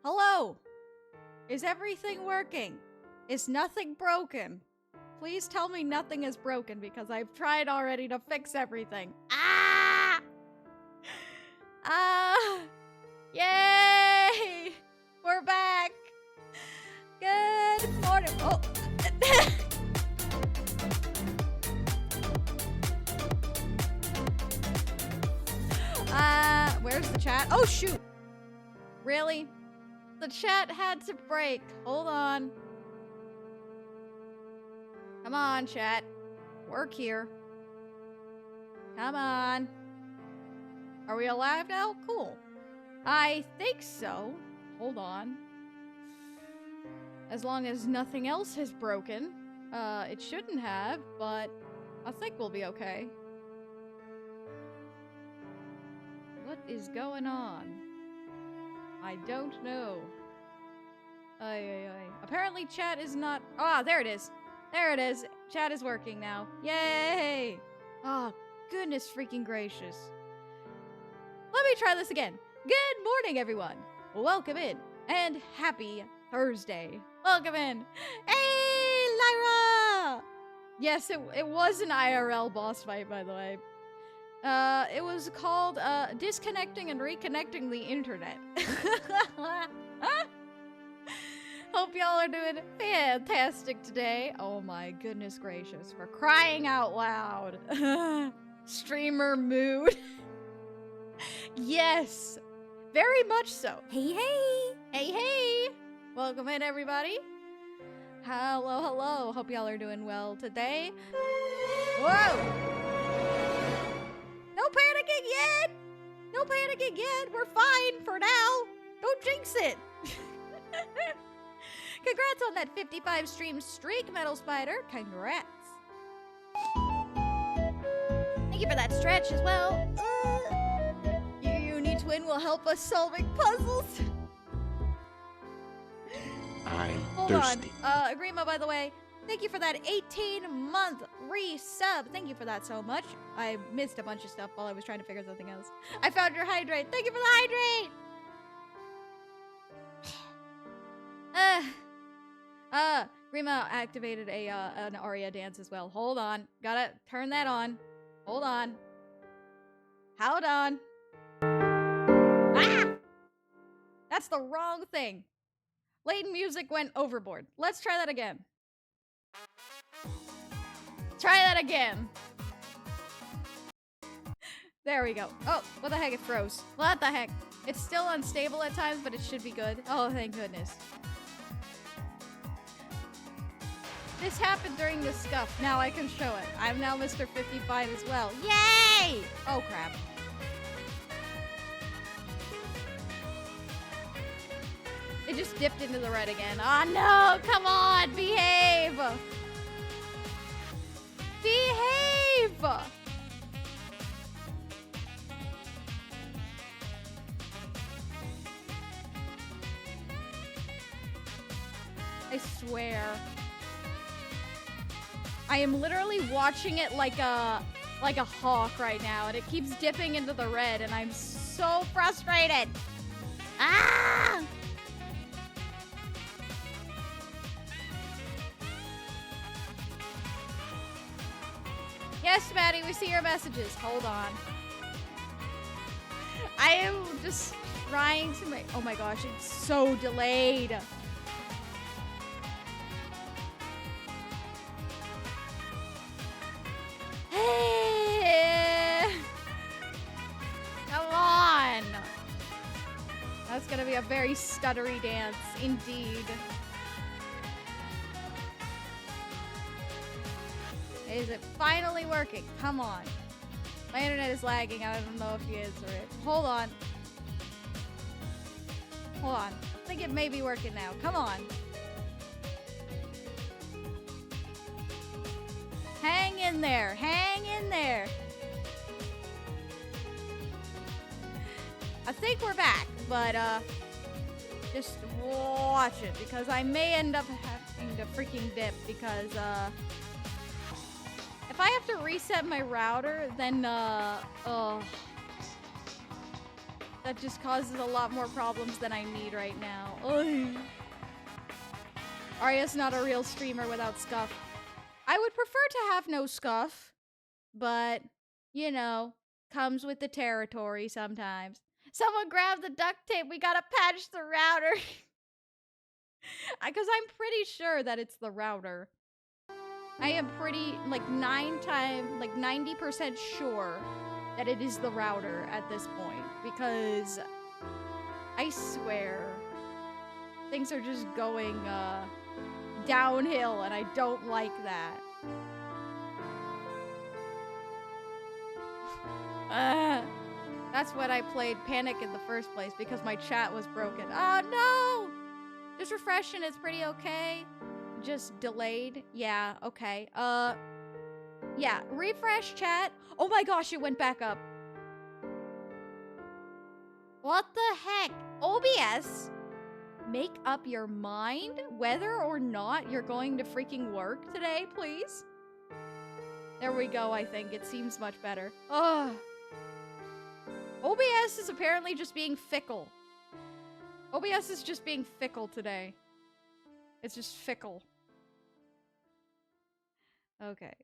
Hello? Is everything working? Is nothing broken? Please tell me nothing is broken because I've tried already to fix everything. Ah! Ah! Yay! We're back! Good morning. Oh! Where's the chat? Oh, shoot! Really? The chat had to break. Hold on. Come on, chat. Work here. Come on. Are we alive now? Cool. I think so. Hold on. As long as nothing else has broken. It shouldn't have, but I think we'll be okay. What is going on? I don't know. Apparently chat is not... Ah, there it is. There it is. Chat is working now. Yay! Oh, goodness freaking gracious. Let me try this again. Good morning, everyone. Welcome in. And happy Thursday. Welcome in. Hey, Lyra! Yes, it was an IRL boss fight, by the way. It was called, Disconnecting and Reconnecting the Internet. Hope y'all are doing fantastic today. Oh my goodness gracious. For crying out loud. Streamer mood. Yes. Very much so. Hey, hey. Hey, hey. Welcome in, everybody. Hello, hello. Hope y'all are doing well today. Whoa. No panicking yet! No panicking yet! We're fine for now! Don't jinx it! Congrats on that 55 stream streak, Metal Spider. Congrats. Thank you for that stretch as well. Uni Twin will help us solving puzzles. I'm Hold thirsty. on. Agrima, by the way, thank you for that 18-month resub. Thank you for that so much. I missed a bunch of stuff while I was trying to figure something else. I found your hydrate. Thank you for the hydrate. Grima activated an Aria dance as well. Hold on. Gotta turn that on. Hold on. Hold on. Ah! That's the wrong thing. Layton music went overboard. Let's try that again. Try that again. There we go. Oh, what the heck? It froze. What the heck? It's still unstable at times, but it should be good. Oh, thank goodness. This happened during the scuff. Now I can show it. I'm now Mr. 55 as well. Yay! Oh, crap. It just dipped into the red again. Oh, no! Come on! Behave! Behave! I swear. I am literally watching it like a hawk right now, and it keeps dipping into the red, and I'm so frustrated. Ah! Yes, Maddie, we see your messages. Hold on. I am just trying to make... Oh my gosh, it's so delayed. Come on. That's gonna be a very stuttery dance, indeed. Is it finally working? Come on. My internet is lagging. I don't know if you answer it. Hold on. Hold on. I think it may be working now. Come on. Hang in there. Hang in there. I think we're back, but just watch it because I may end up having to freaking dip because if I have to reset my router, then That just causes a lot more problems than I need right now. Ugh. Arya's not a real streamer without scuff. I would prefer to have no scuff, but, you know, comes with the territory sometimes. Someone grab the duct tape. We gotta patch the router. Because I'm pretty sure that it's the router. I am pretty, like, 90% sure that it is the router at this point. Because I swear, things are just going, downhill, and I don't like that. That's when I played Panic in the first place, because my chat was broken. Oh, no! Just refresh and it's pretty okay. Just delayed. Yeah, okay. Yeah, refresh chat. Oh my gosh, it went back up. What the heck? OBS? Make up your mind whether or not you're going to freaking work today, please? There we go, I think. It seems much better. Ugh. OBS is apparently just being fickle. OBS is just being fickle today. It's just fickle. Okay.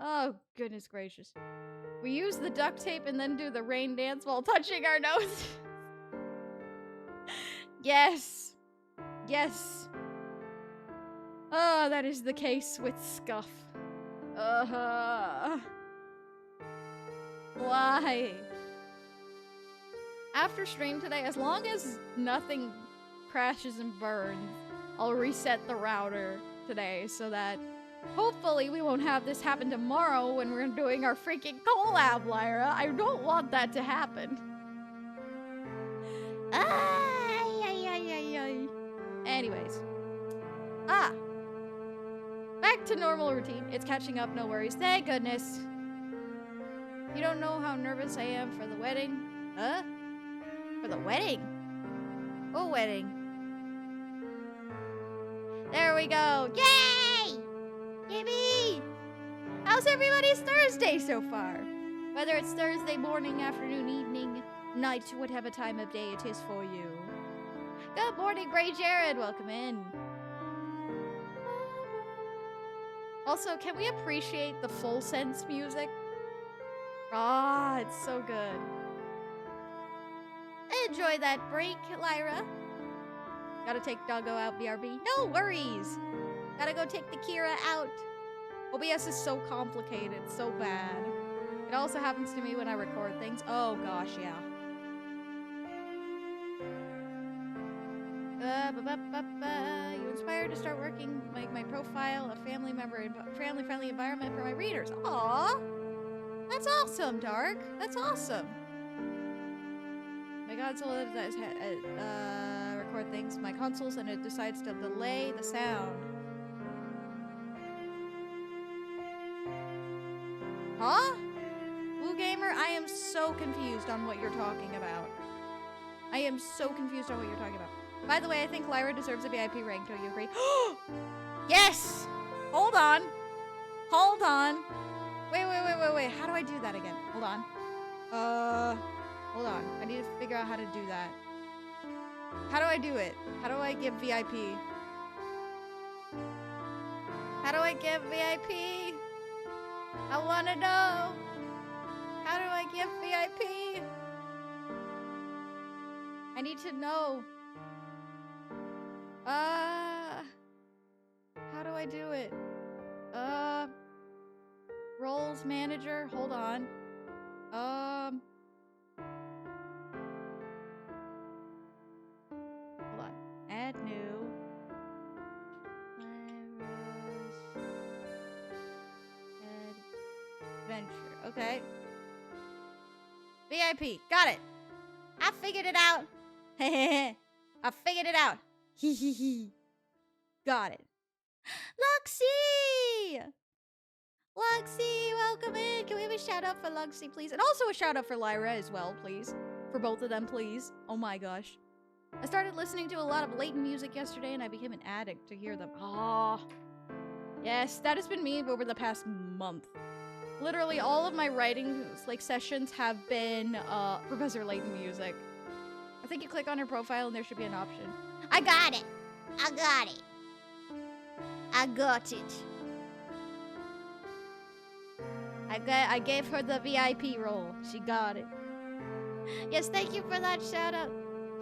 Oh, goodness gracious. We use the duct tape and then do the rain dance while touching our nose. Yes. Yes. Oh, that is the case with scuff. Why? After stream today, as long as nothing crashes and burns, I'll reset the router today so that hopefully we won't have this happen tomorrow when we're doing our freaking collab, Lyra. I don't want that to happen. Anyways. Back to normal routine. It's catching up, no worries. Thank goodness. You don't know how nervous I am for the wedding. Huh? For the wedding? What wedding? There we go. Yay! Yippee! How's everybody's Thursday so far? Whether it's Thursday morning, afternoon, evening, night, whatever time of day it is for you. Good morning, Gray Jared. Welcome in. Also, can we appreciate the full sense music? Ah, it's so good. Enjoy that break, Lyra. Gotta take Doggo out, BRB. No worries. Gotta go take the Kira out. OBS is so complicated, so bad. It also happens to me when I record things. Oh gosh, yeah. You inspired to start working my profile, a family member, family-friendly environment for my readers. Aww. That's awesome, Dark. That's awesome. My console record things, my consoles, and it decides to delay the sound. Huh? Blue Gamer, I am so confused on what you're talking about. I am so confused on what you're talking about. By the way, I think Lyra deserves a VIP rank. Don't you agree? Yes! Hold on. Hold on. Wait. How do I do that again? Hold on. Hold on. I need to figure out how to do that. How do I do it? How do I give VIP? How do I give VIP? I wanna know. How do I give VIP? I need to know. How do I do it? Roles manager, hold on. Hold on. Add new. Adventure. Okay. VIP. Got it. I figured it out. I figured it out. Got it. Luxie! Luxie, welcome in. Can we have a shout out for Luxie, please? And also a shout out for Lyra as well, please. For both of them, please. Oh my gosh. I started listening to a lot of Layton music yesterday and I became an addict to hear them. Ah. Yes, that has been me over the past month. Literally all of my writing like sessions have been Professor Layton music. I think you click on her profile and there should be an option. I got it. I got it. I got it. I gave her the VIP role. She got it. Yes, thank you for that shout out.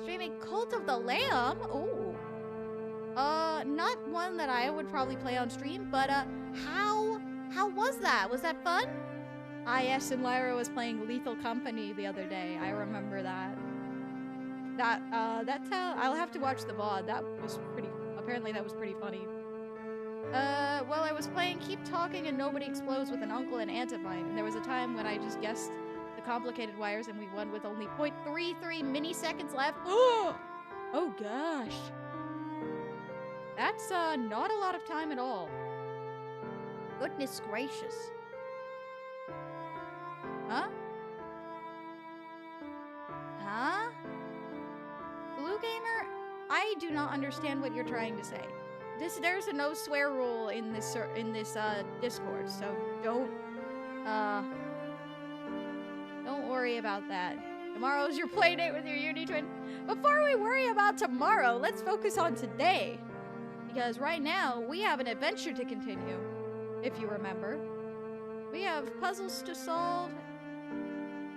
Streaming Cult of the Lamb. Ooh. Not one that I would probably play on stream, but how was that? Was that fun? Ah, yes, and Lyra was playing Lethal Company the other day. I remember that. That's how I'll have to watch the VOD. That was apparently that was pretty funny. Well, I was playing Keep Talking and Nobody Explodes with an uncle and aunt of mine, and there was a time when I just guessed the complicated wires and we won with only 0.33 milliseconds left. Oh gosh. That's, not a lot of time at all. Goodness gracious. Huh? Huh? Blue Gamer, I do not understand what you're trying to say. There's a no swear rule in this Discord, so don't worry about that. Tomorrow's your play date with your uni twin. Before we worry about tomorrow, let's focus on today. Because right now, we have an adventure to continue, if you remember. We have puzzles to solve,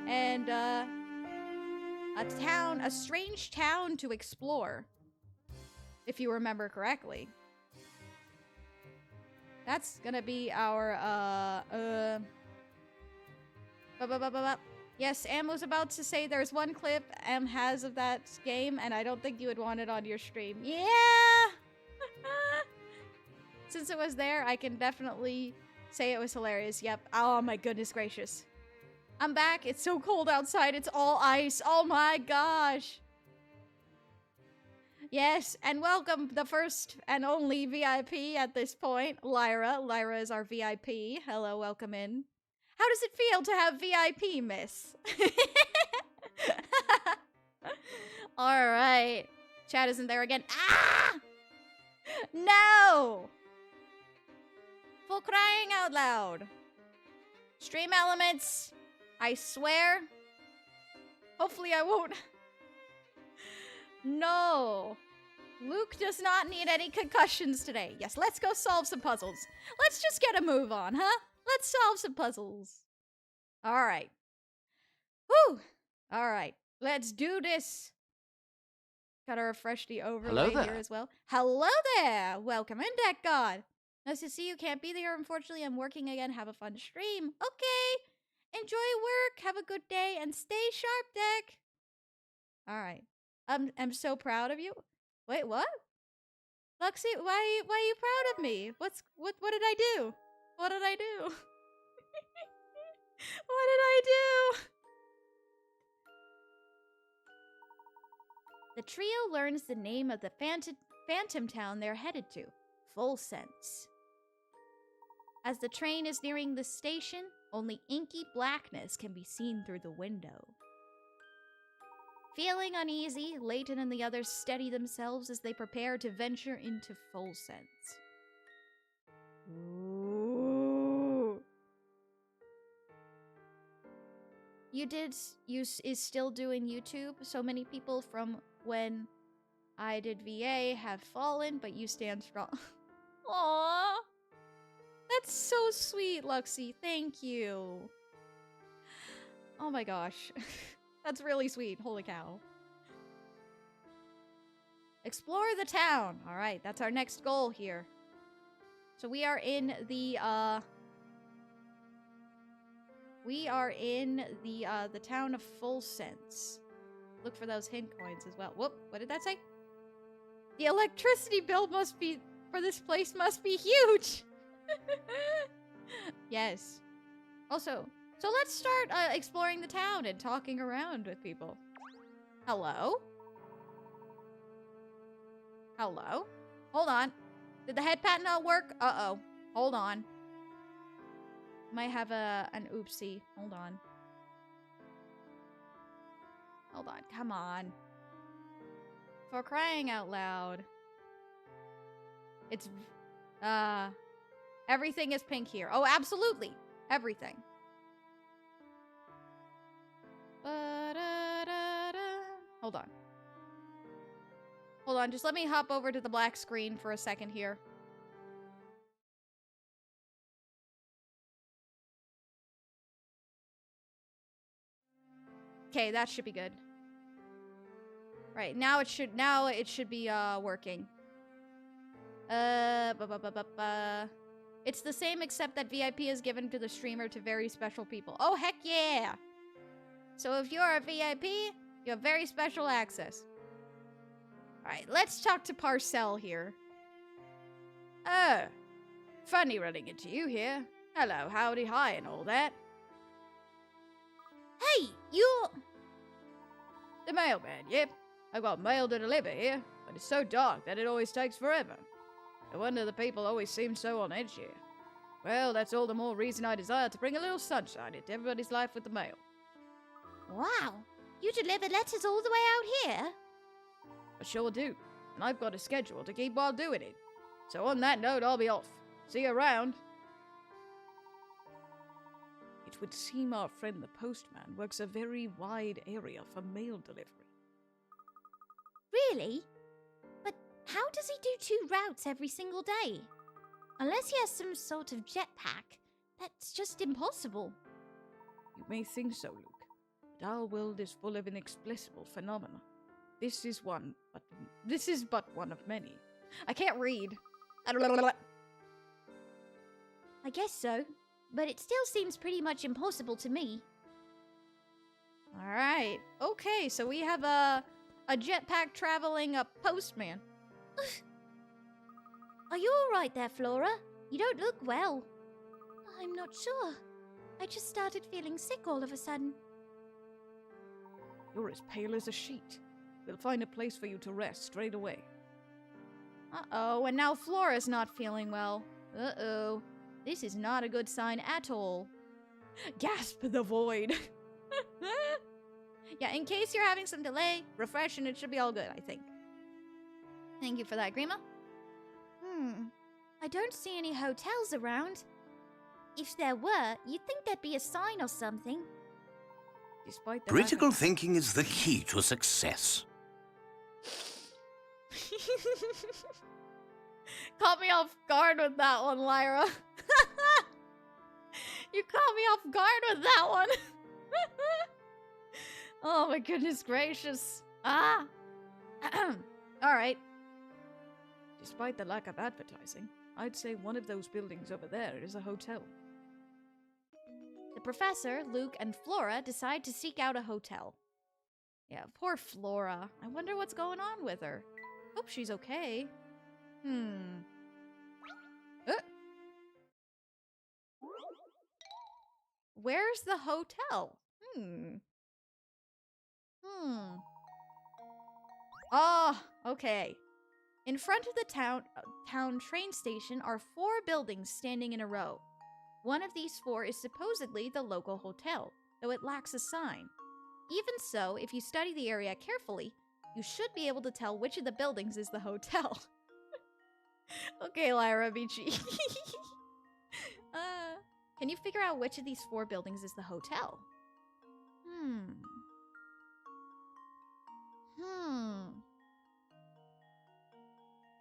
and a strange town to explore, if you remember correctly. That's gonna be our, Yes, Am was about to say there's one clip Am has of that game, and I don't think you would want it on your stream. Yeah! Since it was there, I can definitely say it was hilarious. Yep. Oh my goodness gracious. I'm back. It's so cold outside. It's all ice. Oh my gosh. Yes, and welcome the first and only VIP at this point, Lyra. Lyra is our VIP. Hello, welcome in. How does it feel to have VIP, miss? Alright. Chad isn't there again. Ah! No! For crying out loud. Stream elements. I swear. Hopefully I won't. No. Luke does not need any concussions today. Yes, let's go solve some puzzles. Let's just get a move on, huh? Let's solve some puzzles. Alright. Whew! Alright. Let's do this. Gotta refresh the overlay here as well. Hello there! Welcome in, Deck God. Nice to see you. Can't be there, unfortunately. I'm working again. Have a fun stream. Okay. Enjoy work. Have a good day. And stay sharp, Deck. Alright. I'm so proud of you. Wait, what? Luxie, why are you proud of me? What did I do? What did I do? What did I do? The trio learns the name of the phantom town they're headed to. Full Sense. As the train is nearing the station, only inky blackness can be seen through the window. Feeling uneasy, Layton and the others steady themselves as they prepare to venture into Full Sense. Ooh. You is still doing YouTube. So many people from when I did VA have fallen, but you stand strong. Aww. That's so sweet, Luxie. Thank you. Oh my gosh. That's really sweet. Holy cow. Explore the town. All right, that's our next goal here. So we are in the town of Full Sense. Look for those hint coins as well. Whoop, what did that say? The electricity bill for this place must be huge. Yes. Also, so let's start exploring the town and talking around with people. Hello? Hello? Hold on. Did the head pat not work? Uh-oh. Hold on. Might have an oopsie. Hold on. Hold on. Come on. For crying out loud. It's, everything is pink here. Oh, absolutely. Everything. Hold on. Hold on, just let me hop over to the black screen for a second here. Okay, that should be good. Right, now it should be working. It's the same except that VIP is given to the streamer to very special people. Oh, heck yeah! So if you're a VIP, you have very special access. Alright, let's talk to Parcell here. Oh, funny running into you here. Hello, howdy, hi, and all that. Hey, you... The mailman, yep. I've got mail to deliver here, but it's so dark that it always takes forever. No wonder the people always seem so on edge here. Well, that's all the more reason I desire to bring a little sunshine into everybody's life with the mail. Wow, you deliver letters all the way out here? I sure do, and I've got a schedule to keep while doing it. So on that note, I'll be off. See you around. It would seem our friend the postman works a very wide area for mail delivery. Really? But how does he do 2 routes every single day? Unless he has some sort of jetpack, that's just impossible. You may think so, Luke, but our world is full of inexplicable phenomena. This is but one of many. I can't read. I guess so, but it still seems pretty much impossible to me. Alright. Okay, so we have a jetpack traveling postman. Are you alright there, Flora? You don't look well. I'm not sure. I just started feeling sick all of a sudden. You're as pale as a sheet. We'll find a place for you to rest straight away. Uh-oh, and now Flora's not feeling well. Uh-oh. This is not a good sign at all. Gasp the void. Yeah, in case you're having some delay, refresh and it should be all good, I think. Thank you for that, Grima. I don't see any hotels around. If there were, you'd think there'd be a sign or something. Despite the Critical thinking is the key to success. Caught me off guard with that one, Lyra. You caught me off guard with that one. Oh my goodness gracious. Ah. Alright. Despite the lack of advertising, I'd say one of those buildings over there is a hotel. The professor, Luke, and Flora decide to seek out a hotel. Yeah, poor Flora. I wonder what's going on with her. Hope she's okay. Where's the hotel? Ah, okay. In front of the town train station are 4 buildings standing in a row. One of these 4 is supposedly the local hotel, though it lacks a sign. Even so, if you study the area carefully, you should be able to tell which of the buildings is the hotel. Okay, Lyra Beachy. Can you figure out which of these 4 buildings is the hotel?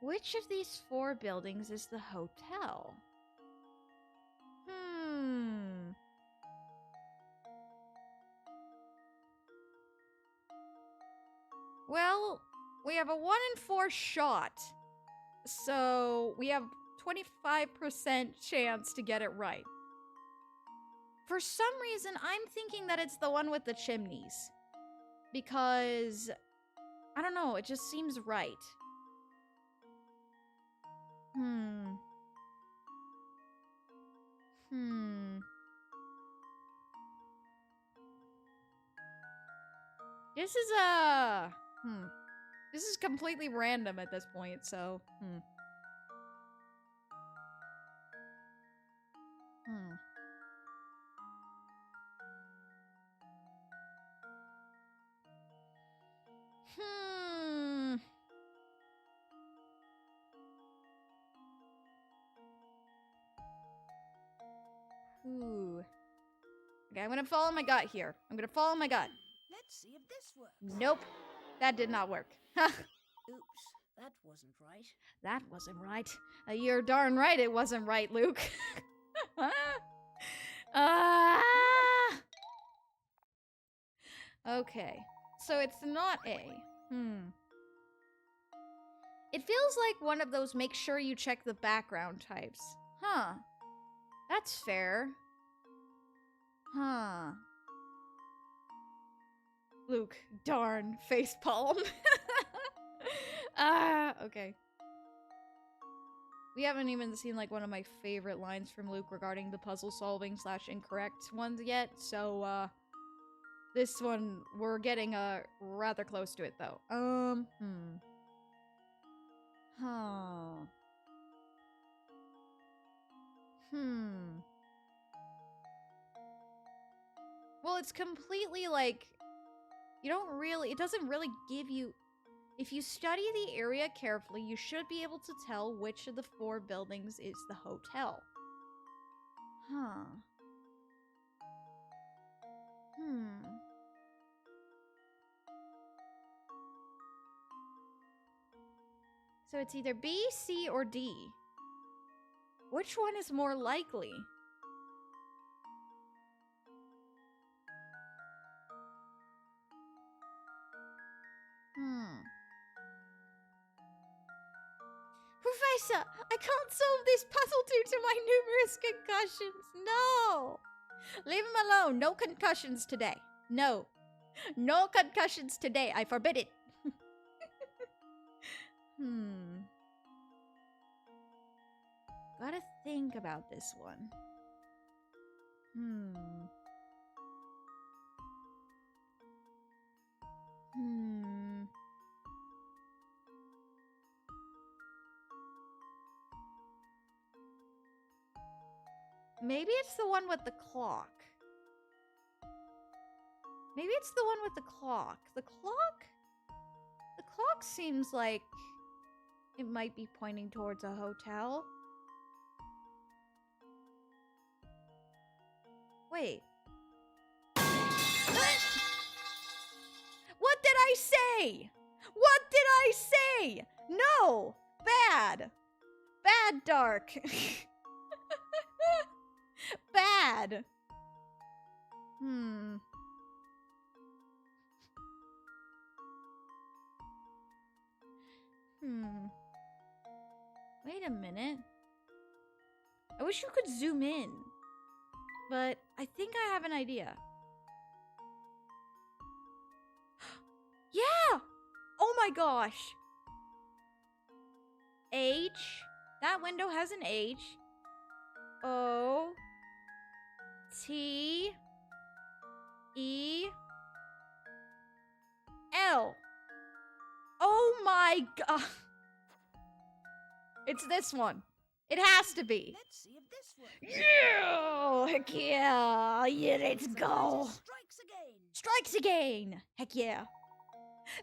Which of these 4 buildings is the hotel? Well, we have a 1 in 4 shot. So, we have 25% chance to get it right. For some reason, I'm thinking that it's the one with the chimneys. Because, I don't know, it just seems right. This is This is completely random at this point, so, Ooh. Okay, I'm gonna follow my gut here. I'm gonna follow my gut. Let's see if this works. Nope. That did not work. Oops, that wasn't right. That wasn't right. You're darn right it wasn't right, Luke. Ah! Okay. So it's not A. It feels like one of those make sure you check the background types. Huh. That's fair. Huh. Luke, darn, facepalm. Okay. We haven't even seen like one of my favorite lines from Luke regarding the puzzle solving / incorrect ones yet, so this one we're getting rather close to it though. Huh. Well, it's completely like it doesn't really give you. If you study the area carefully, you should be able to tell which of the 4 buildings is the hotel. Huh. So it's either B, C, or D. Which one is more likely? Professor, I can't solve this puzzle due to my numerous concussions. No! Leave him alone. No concussions today. No. No concussions today. I forbid it. Gotta think about this one. Maybe it's the one with the clock. Maybe it's the one with the clock. The clock? The clock seems like it might be pointing towards a hotel. Wait. What did I say? What did I say? No! Bad! Bad, Dark. Bad. Wait a minute. I wish you could zoom in. But I think I have an idea. Yeah! Oh my gosh. H. That window has an H. O. T. E. L. Oh my god. It's this one. It has to be. Let's see if this works. Yeah! Heck yeah! Yeah, let's go. Strikes again. Strikes again! Heck yeah.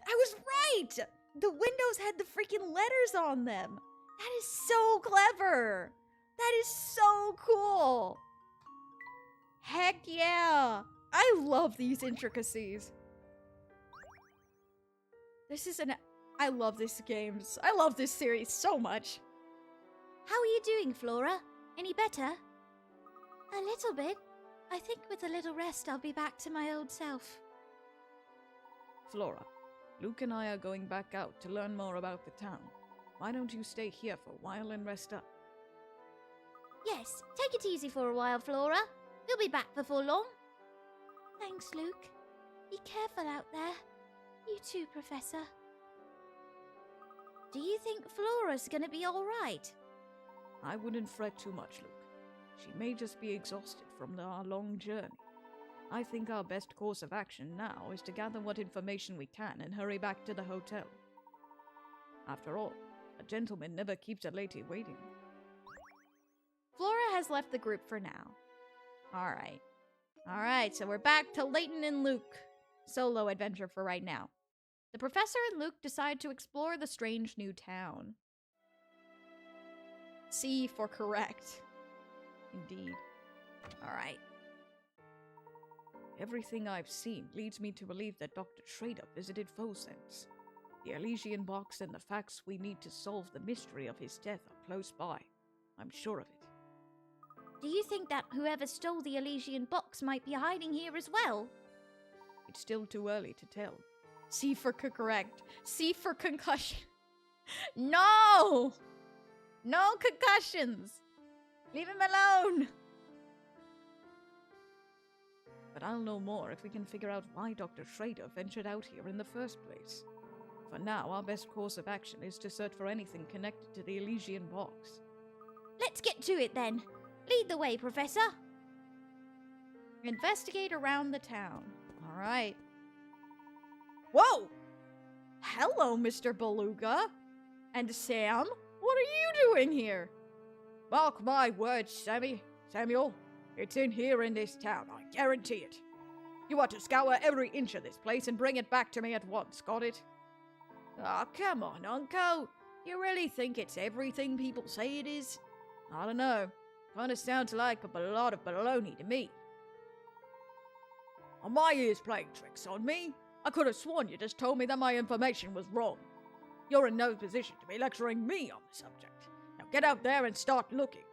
I was right! The windows had the freaking letters on them. That is so clever. That is so cool. Heck yeah. I love these intricacies. I love these games. I love this series so much. How are you doing, Flora? Any better? A little bit. I think with a little rest I'll be back to my old self. Flora, Luke and I are going back out to learn more about the town. Why don't you stay here for a while and rest up? Yes, take it easy for a while, Flora. We'll be back before long. Thanks, Luke. Be careful out there. You too, Professor. Do you think Flora's gonna be alright? I wouldn't fret too much, Luke. She may just be exhausted from our long journey. I think our best course of action now is to gather what information we can and hurry back to the hotel. After all, a gentleman never keeps a lady waiting. Flora has left the group for now. Alright, so we're back to Layton and Luke. Solo adventure for right now. The professor and Luke decide to explore the strange new town. C for correct. Indeed. Alright. Everything I've seen leads me to believe that Dr. Schrader visited Fosens. The Elysian box and the facts we need to solve the mystery of his death are close by. I'm sure of it. Do you think that whoever stole the Elysian box might be hiding here as well? It's still too early to tell. C for correct. C for concussion. No! No concussions! Leave him alone! But I'll know more if we can figure out why Dr. Schrader ventured out here in the first place. For now, our best course of action is to search for anything connected to the Elysian box. Let's get to it then. Lead the way, Professor. Investigate around the town. All right. Whoa! Hello, Mr. Beluga. And Sam, what are you doing here? Mark my words, Samuel. It's in here in this town, I guarantee it. You are to scour every inch of this place and bring it back to me at once, got it? Aw, come on, Uncle. You really think it's everything people say it is? I don't know. Kinda sounds like a lot of baloney to me. Are my ears playing tricks on me? I could have sworn you just told me that my information was wrong. You're in no position to be lecturing me on the subject. Now get out there and start looking.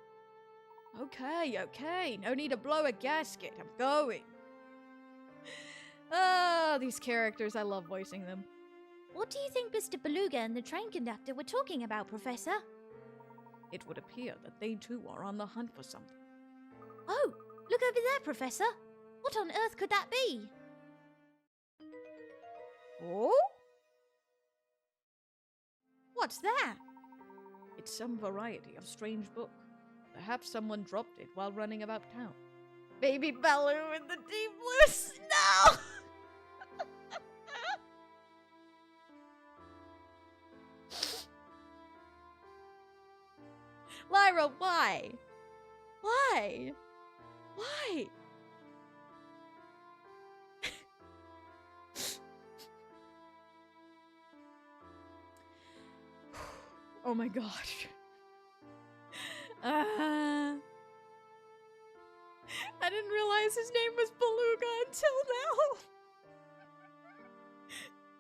Okay. No need to blow a gasket. I'm going. Ah, these characters. I love voicing them. What do you think Mr. Beluga and the train conductor were talking about, Professor? It would appear that they too are on the hunt for something. Oh, look over there, Professor. What on earth could that be? Oh? What's that? It's some variety of strange book. Perhaps someone dropped it while running about town. Baby Baloo in the deep blue snow! Lyra, why? Why? Why? Oh my gosh. I didn't realize his name was Beluga until now.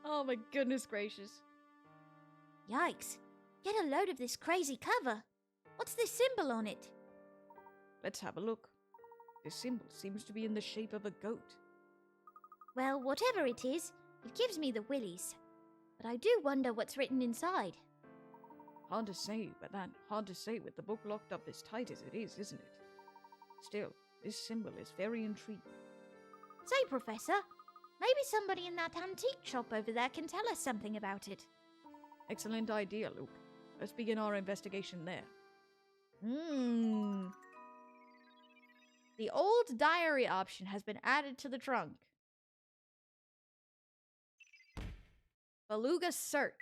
Oh my goodness gracious. Yikes. Get a load of this crazy cover. What's this symbol on it? Let's have a look. This symbol seems to be in the shape of a goat. Well, whatever it is, it gives me the willies. But I do wonder what's written inside. Hard to say with the book locked up as tight as it is, isn't it? Still, this symbol is very intriguing. Say, Professor, maybe somebody in that antique shop over there can tell us something about it. Excellent idea, Luke. Let's begin our investigation there. The old diary option has been added to the trunk. Beluga search.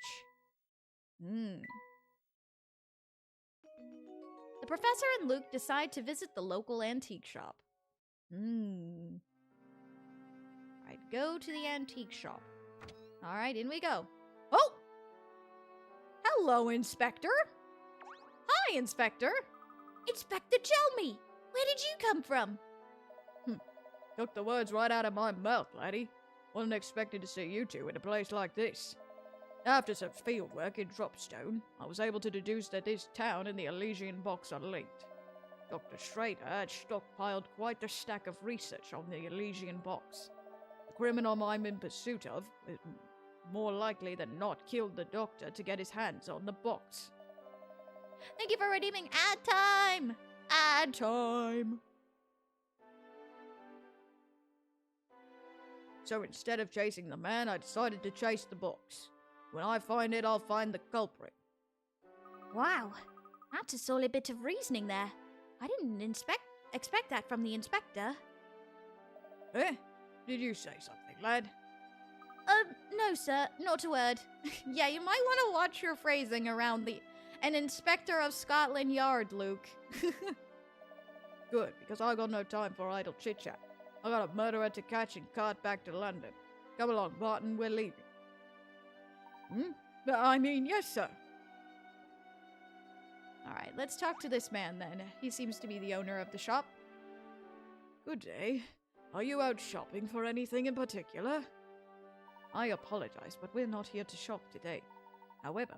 The professor and Luke decide to visit the local antique shop. Right, go to the antique shop. Alright, in we go. Oh! Hello, Inspector! Hi, Inspector! Inspector Chelmy! Where did you come from? Took the words right out of my mouth, laddie. Wasn't expecting to see you two in a place like this. After some field work in Dropstone, I was able to deduce that this town and the Elysian box are linked. Dr. Schrader had stockpiled quite a stack of research on the Elysian box. The criminal I'm in pursuit of, more likely than not, killed the doctor to get his hands on the box. Thank you for redeeming ad time! Ad time! So instead of chasing the man, I decided to chase the box. When I find it, I'll find the culprit. Wow, that's a solid bit of reasoning there. I didn't expect that from the inspector. Eh? Did you say something, lad? No, sir, not a word. Yeah, you might want to watch your phrasing around an Inspector of Scotland Yard, Luke. Good, because I got no time for idle chit-chat. I got a murderer to catch and cart back to London. Come along, Barton, we're leaving. I mean, yes, sir. Alright, let's talk to this man then. He seems to be the owner of the shop. Good day. Are you out shopping for anything in particular? I apologize, but we're not here to shop today. However,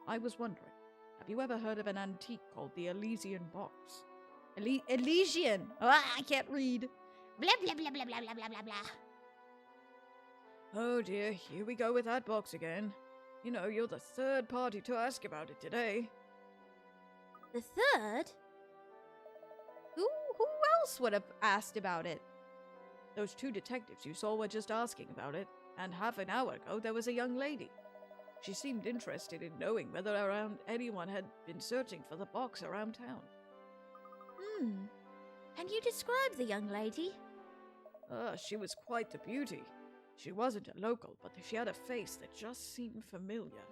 I was wondering, have you ever heard of an antique called the Elysian box? Elysian! Ah, I can't read. Blah blah blah blah blah blah blah blah blah. Oh dear, here we go with that box again. You know, you're the third party to ask about it today. The third? Who else would have asked about it? Those two detectives you saw were just asking about it, and half an hour ago there was a young lady. She seemed interested in knowing whether anyone had been searching for the box around town. Can you describe the young lady? She was quite the beauty. She wasn't a local, but she had a face that just seemed familiar.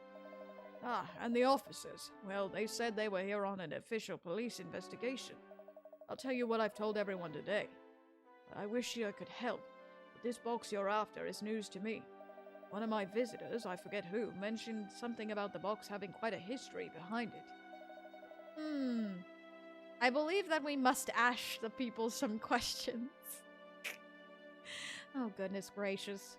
And the officers. Well, they said they were here on an official police investigation. I'll tell you what I've told everyone today. I wish I could help, but this box you're after is news to me. One of my visitors, I forget who, mentioned something about the box having quite a history behind it. I believe that we must ask the people some questions. Oh, goodness gracious.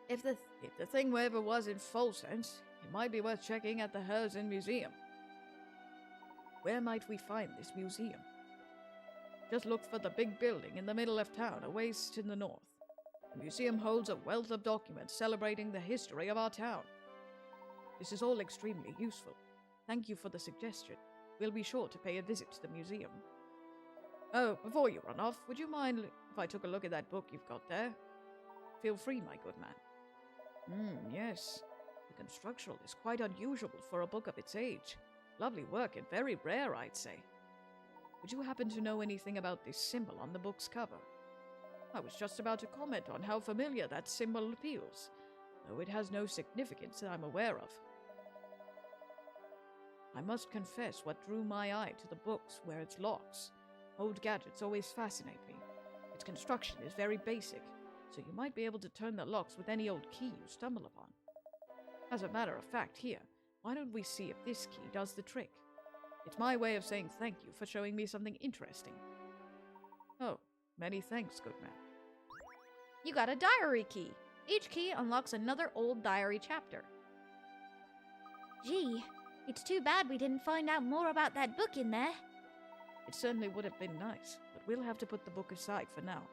If the thing ever was in full sense, it might be worth checking at the Herzen Museum. Where might we find this museum? Just look for the big building in the middle of town, a ways to the north. The museum holds a wealth of documents celebrating the history of our town. This is all extremely useful. Thank you for the suggestion. We'll be sure to pay a visit to the museum. Oh, before you run off, would you mind if I took a look at that book you've got there? Feel free, my good man. Yes. The construction is quite unusual for a book of its age. Lovely work and very rare, I'd say. Would you happen to know anything about this symbol on the book's cover? I was just about to comment on how familiar that symbol appeals, though it has no significance that I'm aware of. I must confess what drew my eye to the books were its locks. Old gadgets always fascinate me. Its construction is very basic, so you might be able to turn the locks with any old key you stumble upon. As a matter of fact here, why don't we see if this key does the trick? It's my way of saying thank you for showing me something interesting. Oh, many thanks, good man. You got a diary key. Each key unlocks another old diary chapter. Gee, it's too bad we didn't find out more about that book in there. It certainly would have been nice, but we'll have to put the book aside for now.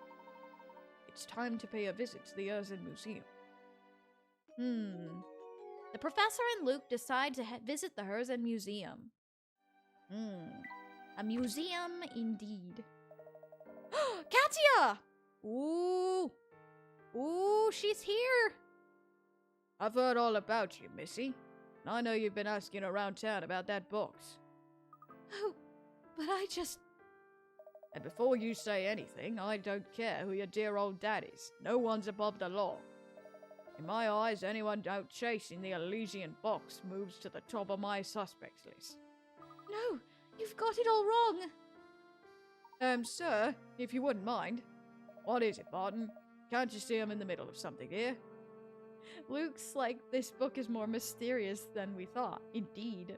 It's time to pay a visit to the Herzen Museum. The professor and Luke decide to visit the Herzen Museum. A museum indeed. Katia! Ooh, she's here. I've heard all about you, Missy. I know you've been asking around town about that box. Oh, but I just... And before you say anything, I don't care who your dear old dad is. No one's above the law. In my eyes, anyone out chasing the Elysian box moves to the top of my suspects list. No, you've got it all wrong. Sir, if you wouldn't mind. What is it, Barton? Can't you see I'm in the middle of something here? Luke's like, this book is more mysterious than we thought. Indeed.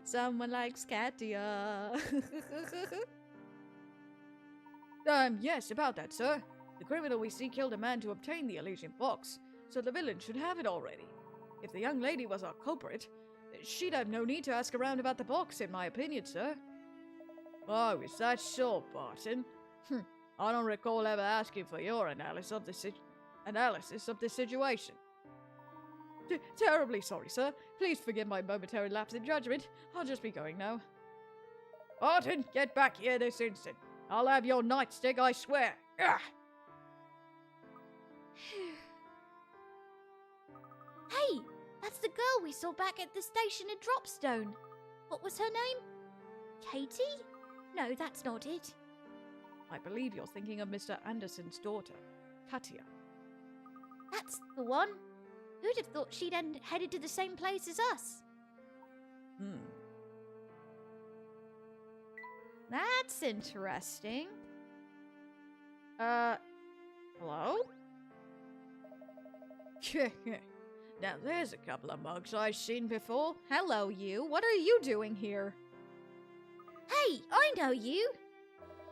Someone likes Katia. Yes, about that, sir. The criminal we see killed a man to obtain the Elysian box, so the villain should have it already. If the young lady was our culprit, she'd have no need to ask around about the box, in my opinion, sir. Oh, is that so, Barton? I don't recall ever asking for your analysis of the situation. Terribly sorry, sir. Please forgive my momentary lapse in judgment. I'll just be going now. Barton, get back here this instant. I'll have your nightstick, I swear. Ugh. Hey, that's the girl we saw back at the station in Dropstone. What was her name? Katie? No, that's not it. I believe you're thinking of Mr. Anderson's daughter, Katia. That's the one. Who'd have thought she'd headed to the same place as us? That's interesting. Hello? Now there's a couple of mugs I've seen before. Hello, you. What are you doing here? Hey, I know you.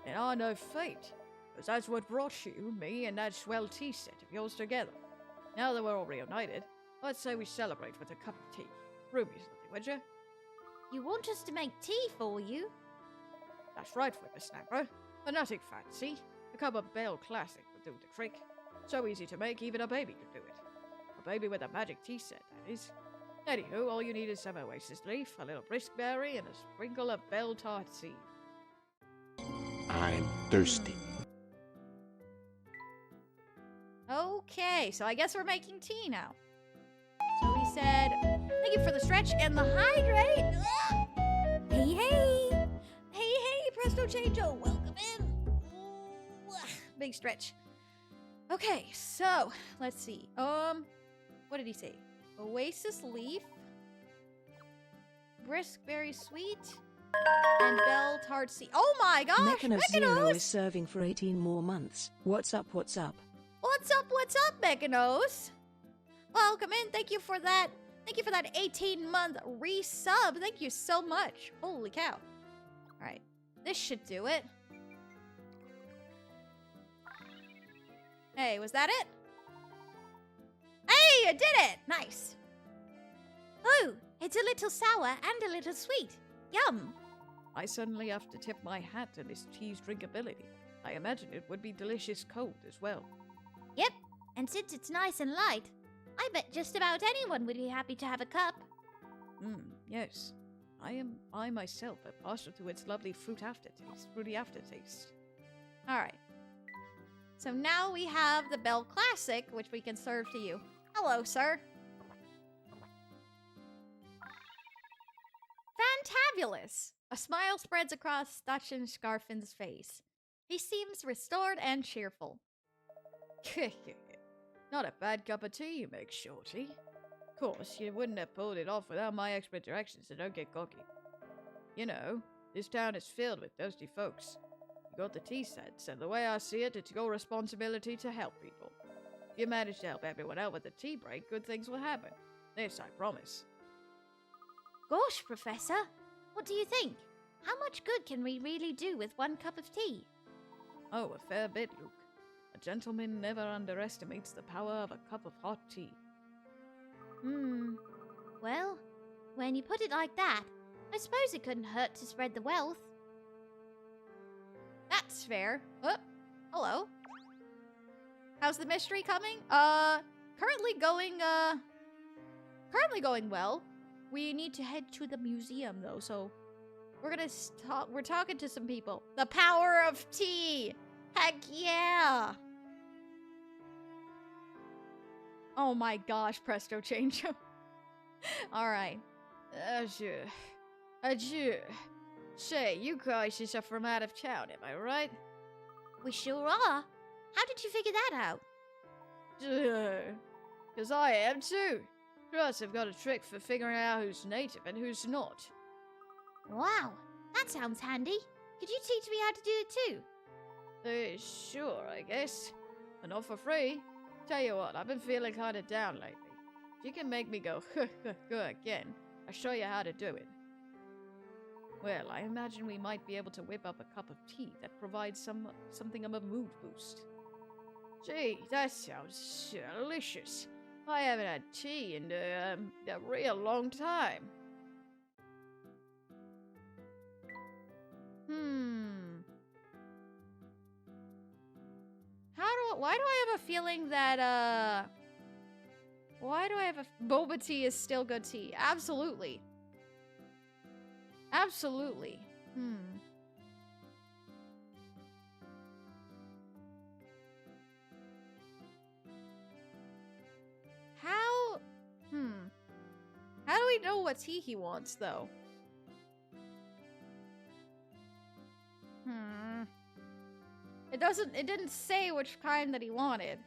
And I know fate, because that's what brought you, me, and that swell tea set of yours together. Now that we're all reunited, I'd say we celebrate with a cup of tea. Ruby's nothing, would you? You want us to make tea for you? That's right, Whippersnapper. But nothing fancy. A cup of Bell Classic would do the trick. So easy to make, even a baby could do it. A baby with a magic tea set, that is. Anywho, all you need is some oasis leaf, a little briskberry, and a sprinkle of bell tart seed. I'm thirsty. Okay, so I guess we're making tea now. So we said, thank you for the stretch and the hydrate. Hey, hey! Hey, Presto Changeo, welcome in. Ooh, big stretch. Okay, so let's see. What did he say? Oasis leaf, briskberry sweet, and bell tart seed. Oh my gosh, Mechan of Zero is Mechanos! serving for 18 more months. What's up, what's up? What's up, Mechanos? Welcome in. Thank you for that 18-month resub. Thank you so much. Holy cow. Alright, this should do it. Hey, was that it? Hey, I did it! Nice. Oh, it's a little sour and a little sweet. Yum! I suddenly have to tip my hat to this tea's drinkability. I imagine it would be delicious cold as well. Yep, and since it's nice and light, I bet just about anyone would be happy to have a cup. Yes. I myself am partial to its lovely fruity aftertaste. Alright. So now we have the Bell Classic, which we can serve to you. Hello, sir. Fantabulous! A smile spreads across Stachin Scarfin's face. He seems restored and cheerful. Not a bad cup of tea you make, Shorty. Of course, you wouldn't have pulled it off without my expert directions, so don't get cocky. You know, this town is filled with thirsty folks. You got the tea sets, and the way I see it, it's your responsibility to help people. If you manage to help everyone out with the tea break, good things will happen. This I promise. Gosh, Professor, what do you think? How much good can we really do with one cup of tea? Oh, a fair bit, Luke. A gentleman never underestimates the power of a cup of hot tea. Well, when you put it like that, I suppose it couldn't hurt to spread the wealth. That's fair. Oh, hello. How's the mystery coming? Currently going well. We need to head to the museum though, so we're talking to some people. The power of tea! Heck yeah! Oh my gosh, Presto Change. Alright. Adieu. Say, you guys are from out of town, am I right? We sure are. How did you figure that out? Because I am too. Plus, I've got a trick for figuring out who's native and who's not. Wow, that sounds handy. Could you teach me how to do it too? Sure, I guess. But not for free. Tell you what, I've been feeling kinda down lately. If you can make me go again, I'll show you how to do it. Well, I imagine we might be able to whip up a cup of tea that provides something of a mood boost. Gee, that sounds delicious. I haven't had tea in a real long time. Why do I have a feeling that, why do I have boba tea is still good tea? Absolutely. Absolutely. How do we know what tea he wants, though? It didn't say which kind that he wanted.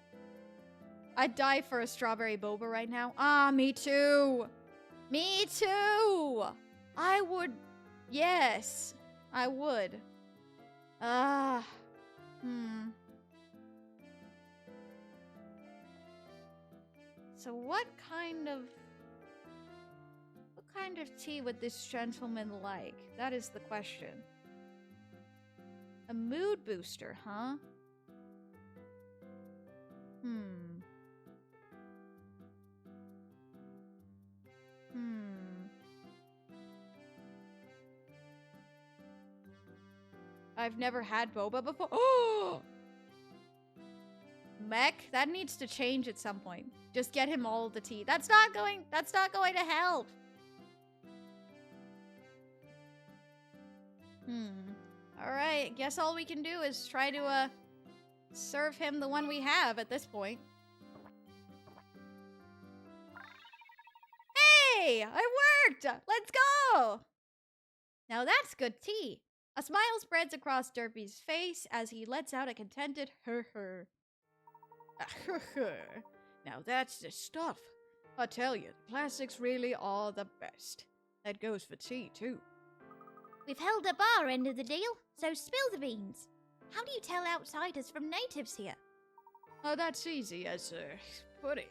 I'd die for a strawberry boba right now. Ah, me too! Me too! I would... Yes, I would. So what kind of tea would this gentleman like? That is the question. A mood booster, huh? I've never had boba before. Oh! Mech, that needs to change at some point. Just get him all the tea. That's not going to help. Alright, guess all we can do is try to serve him the one we have at this point. Hey! I worked! Let's go! Now that's good tea. A smile spreads across Derpy's face as he lets out a contented her. Now that's the stuff. I tell you, the classics really are the best. That goes for tea, too. We've held up our end of the deal, so spill the beans. How do you tell outsiders from natives here? Oh, that's easy as pudding.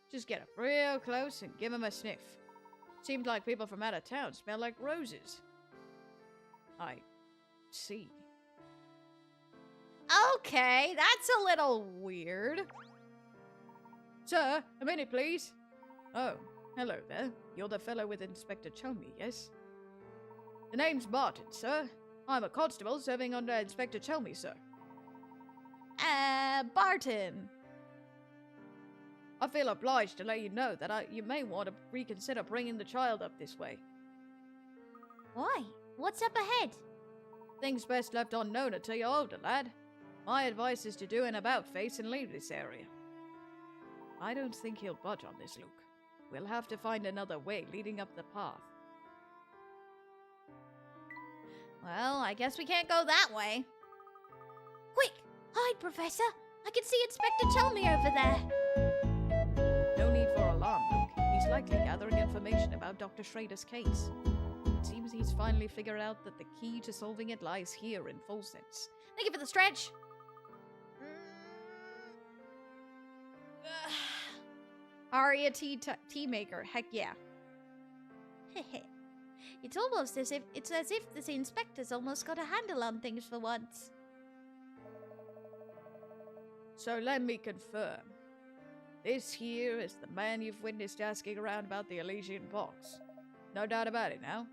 Just get up real close and give 'em a sniff. Seemed like people from out of town smell like roses. I see. Okay, that's a little weird. Sir, a minute, please. Oh, hello there. You're the fellow with Inspector Chelmy, yes? The name's Martin, sir. I'm a constable serving under Inspector Chelmy, sir. Barton. I feel obliged to let you know that you may want to reconsider bringing the child up this way. Why? What's up ahead? Things best left unknown until you're older, lad. My advice is to do an about-face and leave this area. I don't think he'll budge on this, Luke. We'll have to find another way leading up the path. Well, I guess we can't go that way. Quick! Hide, Professor! I can see Inspector Chelmy over there! No need for alarm, Luke. He's likely gathering information about Dr. Schrader's case. It seems he's finally figured out that the key to solving it lies here in full sense. Thank you for the stretch! Aria tea maker, heck yeah. It's almost as if this inspector's almost got a handle on things for once. So let me confirm. This here is the man you've witnessed asking around about the Elysian box. No doubt about it now.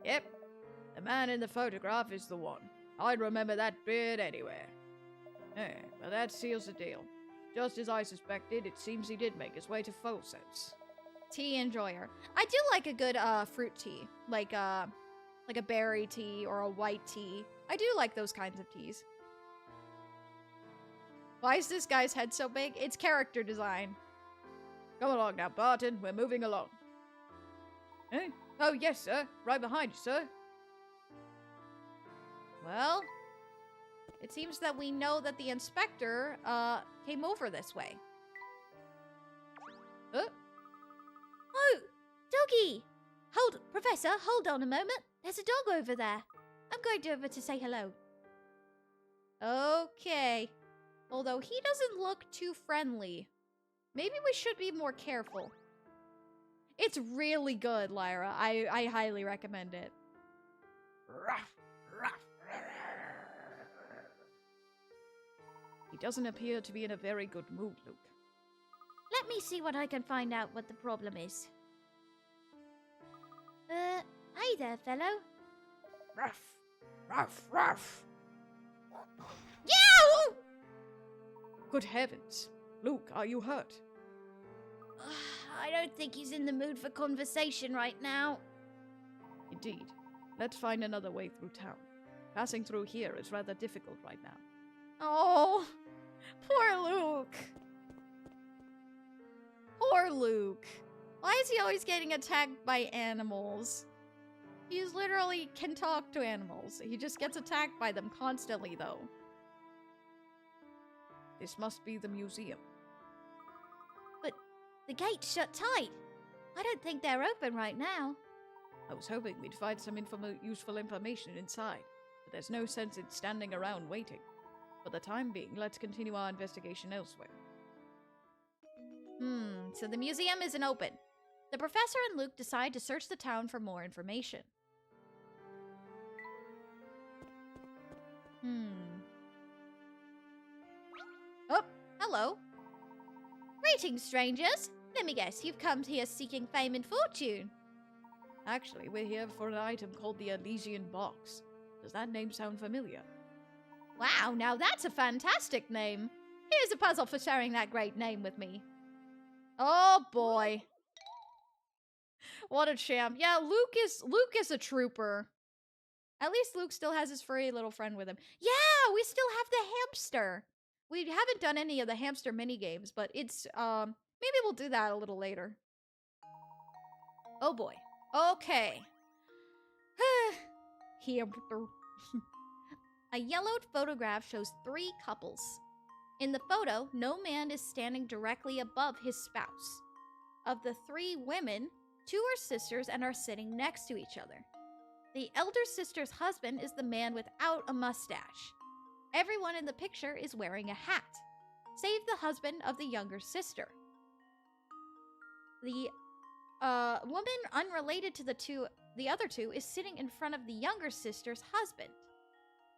Yep, the man in the photograph is the one. I'd remember that beard anywhere. Well, that seals the deal. Just as I suspected, it seems he did make his way to full sense. Tea enjoyer. I do like a good fruit tea, like a berry tea or a white tea. I do like those kinds of teas. Why is this guy's head so big? It's character design. Come along now, Barton. We're moving along. Eh? Oh, yes, sir. Right behind you, sir. Well, it seems that we know that the inspector came over this way. Oh, doggy! Professor, hold on a moment. There's a dog over there. I'm going over to say hello. Okay. Although he doesn't look too friendly. Maybe we should be more careful. It's really good, Lyra. I highly recommend it. He doesn't appear to be in a very good mood, Luke. Let me see what I can find out what the problem is. Hey there, fellow. Ruff, ruff, ruff. Yow! Good heavens. Luke, are you hurt? I don't think he's in the mood for conversation right now. Indeed. Let's find another way through town. Passing through here is rather difficult right now. Oh, poor Luke. Poor Luke. Why is he always getting attacked by animals? He's literally can talk to animals. He just gets attacked by them constantly, though. This must be the museum. But the gate's shut tight. I don't think they're open right now. I was hoping we'd find some useful information inside, but there's no sense in standing around waiting. For the time being, let's continue our investigation elsewhere. So the museum isn't open. The professor and Luke decide to search the town for more information. Oh, hello. Greetings, strangers. Let me guess, you've come here seeking fame and fortune. Actually, we're here for an item called the Elysian Box. Does that name sound familiar? Wow, now that's a fantastic name. Here's a puzzle for sharing that great name with me. Oh boy. What a champ. Yeah, Luke is a trooper. At least Luke still has his furry little friend with him. Yeah, we still have the hamster. We haven't done any of the hamster mini games, but it's maybe we'll do that a little later. Oh boy. Okay. Hamster. A yellowed photograph shows 3 couples. In the photo, no man is standing directly above his spouse. Of the 3 women, 2 are sisters and are sitting next to each other. The elder sister's husband is the man without a mustache. Everyone in the picture is wearing a hat, save the husband of the younger sister. The woman unrelated to the other two is sitting in front of the younger sister's husband.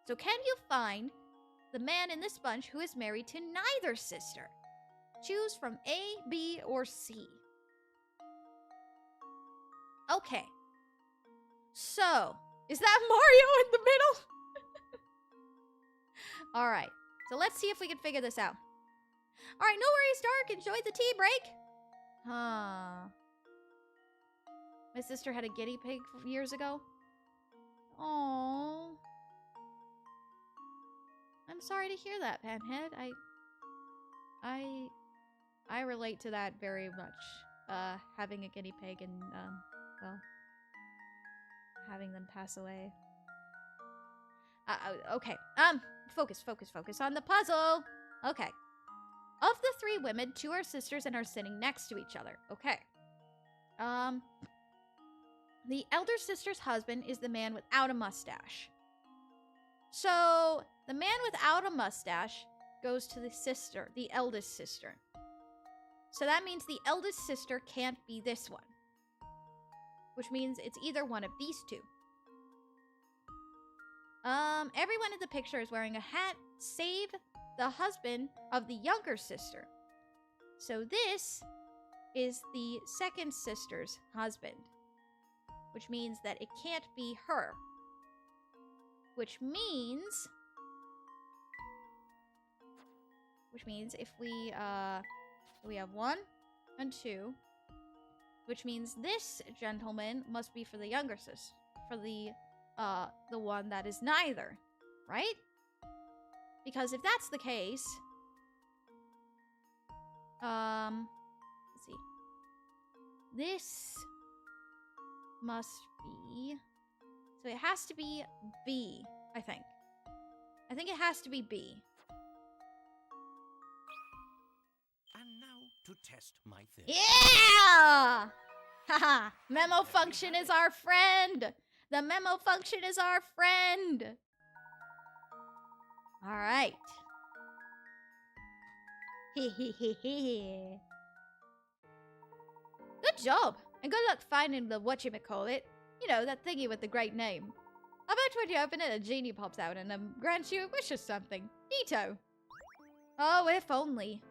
So can you find the man in this bunch who is married to neither sister? Choose from A, B, or C. Okay. So, is that Mario in the middle? All right. So let's see if we can figure this out. All right, no worries, Dark. Enjoy the tea break. Huh. My sister had a guinea pig years ago. Oh. I'm sorry to hear that, Panhead. I relate to that very much. Having a guinea pig and well, having them pass away. Okay. Focus on the puzzle. Okay. Of the 3 women, 2 are sisters and are sitting next to each other. Okay. The elder sister's husband is the man without a mustache. So, the man without a mustache goes to the sister, the eldest sister. So that means the eldest sister can't be this one. Which means it's either one of these 2. Everyone in the picture is wearing a hat, save the husband of the younger sister. So this is the second sister's husband. Which means that it can't be her. Which means if we have 1 and 2, which means this gentleman must be for the younger sister, for the one that is neither, right? Because if that's the case, let's see. This must be, so it has to be B, I think. I think it has to be B. And now to test my theory. Yeah! Haha! Memo function is our friend! The memo function is our friend! Alright. Hehehehe. Good job! And good luck finding the whatchamacallit. You know, that thingy with the great name. I bet when you open it, a genie pops out and grants you a wish or something. Neato. Oh, if only.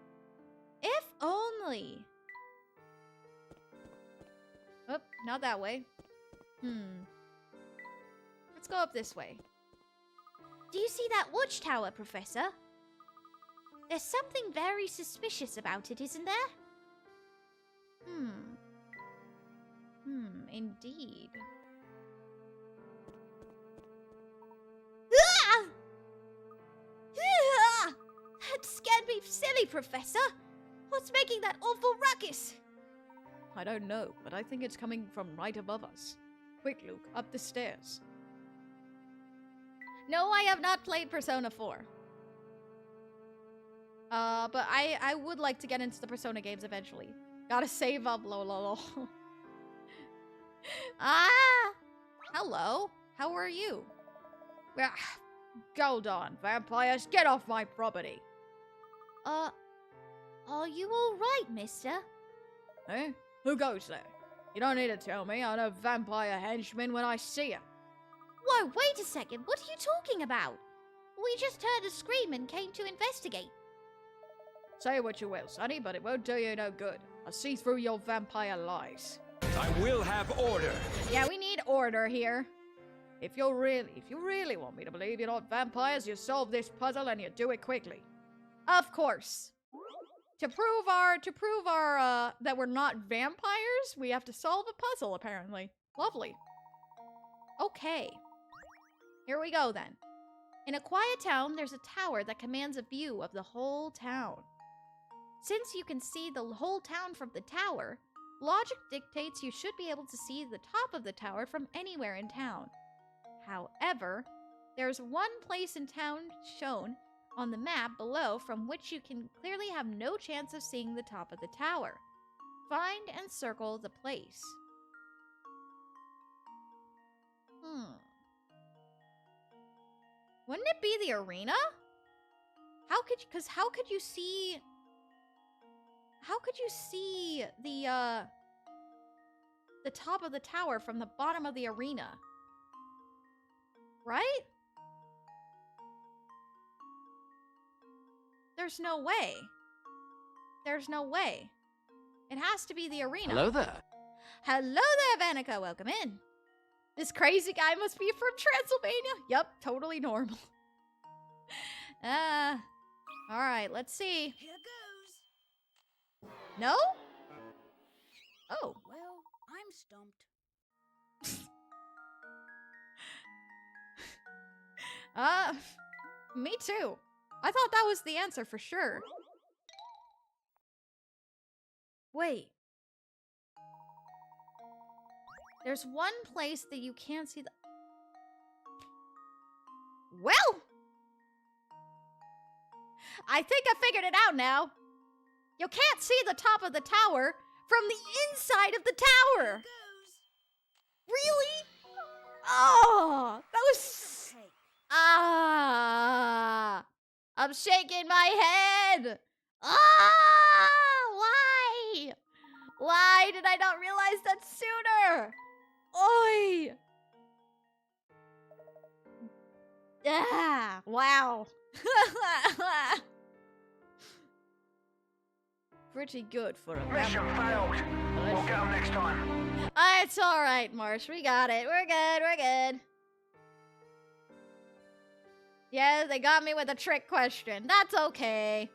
If only. Oh, not that way. Let's go up this way. Do you see that watchtower, Professor? There's something very suspicious about it, isn't there? Indeed. Ah! Ah! That scared me silly, Professor. What's making that awful ruckus? I don't know, but I think it's coming from right above us. Quick, Luke, up the stairs. No, I have not played Persona 4. But I would like to get into the Persona games eventually. Gotta save up, lol. Ah! Hello. How are you? Go on, vampires, get off my property. Are you all right, mister? Eh? Who goes there? You don't need to tell me. I know vampire henchmen when I see 'em. Whoa, wait a second. What are you talking about? We just heard a scream and came to investigate. Say what you will, sonny, but it won't do you no good. I see through your vampire lies. I will have order. Yeah, we need order here. If you really want me to believe you're not vampires, you solve this puzzle and you do it quickly. Of course. To prove our that we're not vampires, we have to solve a puzzle, apparently. Lovely. Okay. Here we go, then. In a quiet town, there's a tower that commands a view of the whole town. Since you can see the whole town from the tower, logic dictates you should be able to see the top of the tower from anywhere in town. However, there's one place in town shown on the map below from which you can clearly have no chance of seeing the top of the tower. Find and circle the place. Wouldn't it be the arena? How could you see the top of the tower from the bottom of the arena? Right? There's no way. There's no way. It has to be the arena. Hello there. Hello there, Vanica. Welcome in. This crazy guy must be from Transylvania. Yup, totally normal. Alright, let's see. Here goes. No? Oh. Well, I'm stumped. Me too. I thought that was the answer for sure. Wait. There's one place that you can't see the... Well! I think I figured it out now. You can't see the top of the tower from the inside of the tower. Here goes. Really? Oh, that was... Hey, Ah! I'm shaking my head! Ah! Why? Why did I not realize that sooner? Oi! Ah! Wow. Pretty good for a Mission failed. We'll get them next time. It's alright, Marsh. We got it. We're good. We're good. Yeah, they got me with a trick question. That's okay.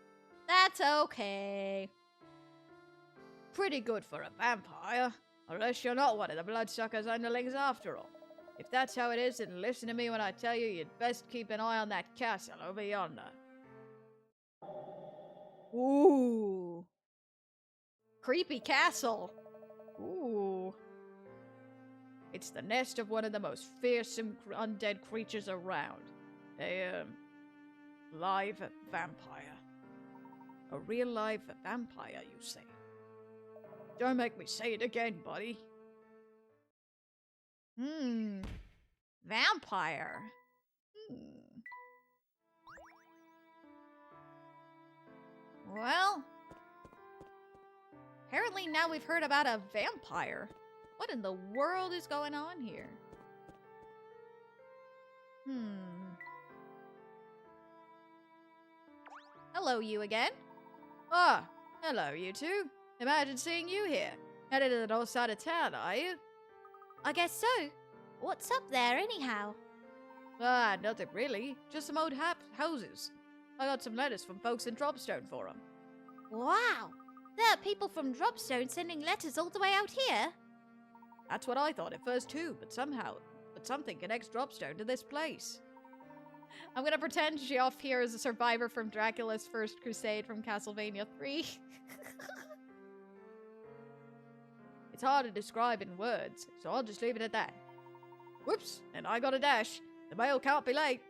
That's okay. Pretty good for a vampire. Unless you're not one of the bloodsuckers underlings after all. If that's how it is, then listen to me when I tell you you'd best keep an eye on that castle over yonder. Ooh. Creepy castle. Ooh. It's the nest of one of the most fearsome undead creatures around. A, live vampire. A real live vampire, you say? Don't make me say it again, buddy. Vampire. Well, apparently now we've heard about a vampire. What in the world is going on here? Hello, you again. Ah, hello, you two. Imagine seeing you here. Headed to the north side of town, are you? I guess so. What's up there, anyhow? Ah, nothing really. Just some old houses. I got some letters from folks in Dropstone for them. Wow. There are people from Dropstone sending letters all the way out here? That's what I thought at first too, but something connects Dropstone to this place. I'm gonna pretend Geoff here is a survivor from Dracula's First Crusade from Castlevania 3. It's hard to describe in words, so I'll just leave it at that. Whoops, and I got a dash. The mail can't be late.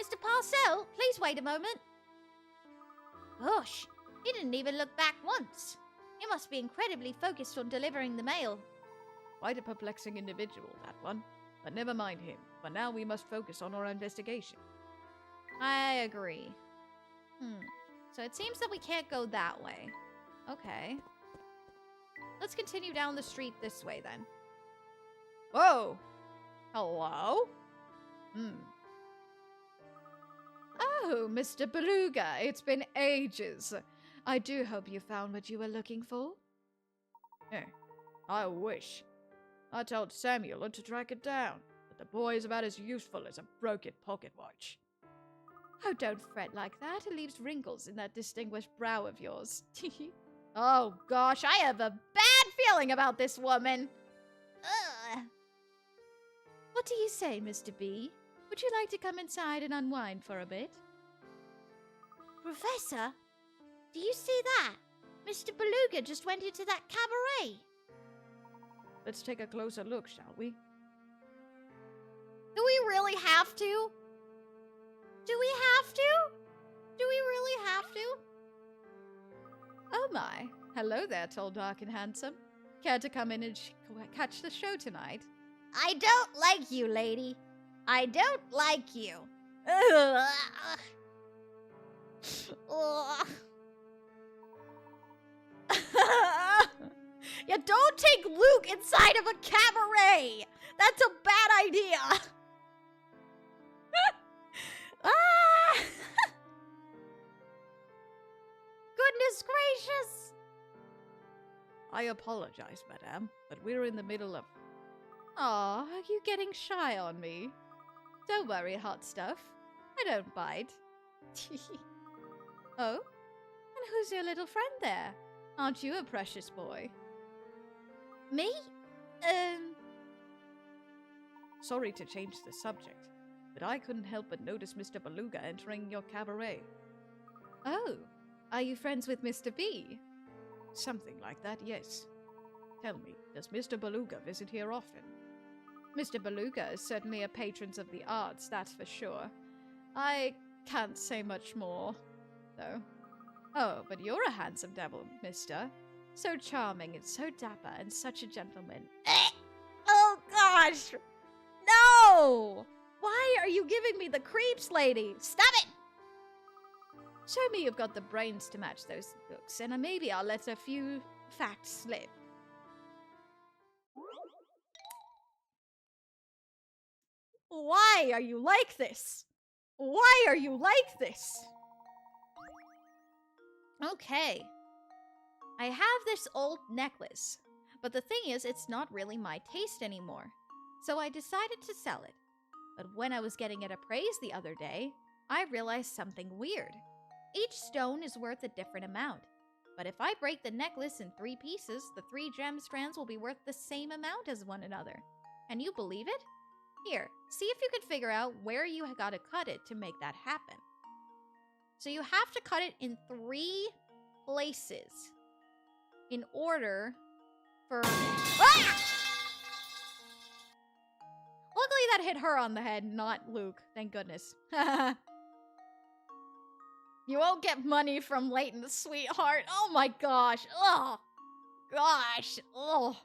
Mr. Parcell, please wait a moment. Gosh, he didn't even look back once. He must be incredibly focused on delivering the mail. Quite a perplexing individual, that one. But never mind him. For now, we must focus on our investigation. I agree. So it seems that we can't go that way. Okay. Let's continue down the street this way, then. Whoa! Hello? Oh, Mr. Beluga, it's been ages. I do hope you found what you were looking for. I wish. I told Samuel to track it down, but the boy is about as useful as a broken pocket watch. Oh, don't fret like that. It leaves wrinkles in that distinguished brow of yours. Oh, gosh, I have a bad feeling about this woman. Ugh. What do you say, Mr. B? Would you like to come inside and unwind for a bit? Professor, do you see that? Mr. Beluga just went into that cabaret. Let's take a closer look, shall we? Do we really have to? Do we have to? Do we really have to? Oh my. Hello there, tall, dark, and handsome. Care to come in and catch the show tonight? I don't like you, lady. I don't like you. Ugh. Ugh. You don't take Luke inside of a cabaret! That's a bad idea! Ah! Goodness gracious! I apologize, madame, but we're in the middle of... Aw, are you getting shy on me? Don't worry, hot stuff. I don't bite. Oh? And who's your little friend there? Aren't you a precious boy? Me? Sorry to change the subject, but I couldn't help but notice Mr. Beluga entering your cabaret. Oh, are you friends with Mr. B? Something like that, yes. Tell me, does Mr. Beluga visit here often? Mr. Beluga is certainly a patron of the arts, that's for sure. I can't say much more, though. Oh, but you're a handsome devil, mister. So charming and so dapper and such a gentleman. Oh gosh! No! Why are you giving me the creeps, lady? Stop it! Show me you've got the brains to match those looks, and maybe I'll let a few facts slip. Why are you like this? Why are you like this? Okay. I have this old necklace, but the thing is, it's not really my taste anymore. So I decided to sell it. But when I was getting it appraised the other day, I realized something weird. Each stone is worth a different amount. But if I break the necklace in 3 pieces, the 3 gem strands will be worth the same amount as one another. Can you believe it? Here, see if you can figure out where you gotta cut it to make that happen. So you have to cut it in 3 places in order for... Ah! Luckily that hit her on the head, not Luke. Thank goodness. You won't get money from Layton, sweetheart. Oh my gosh. Oh. Gosh. Oh.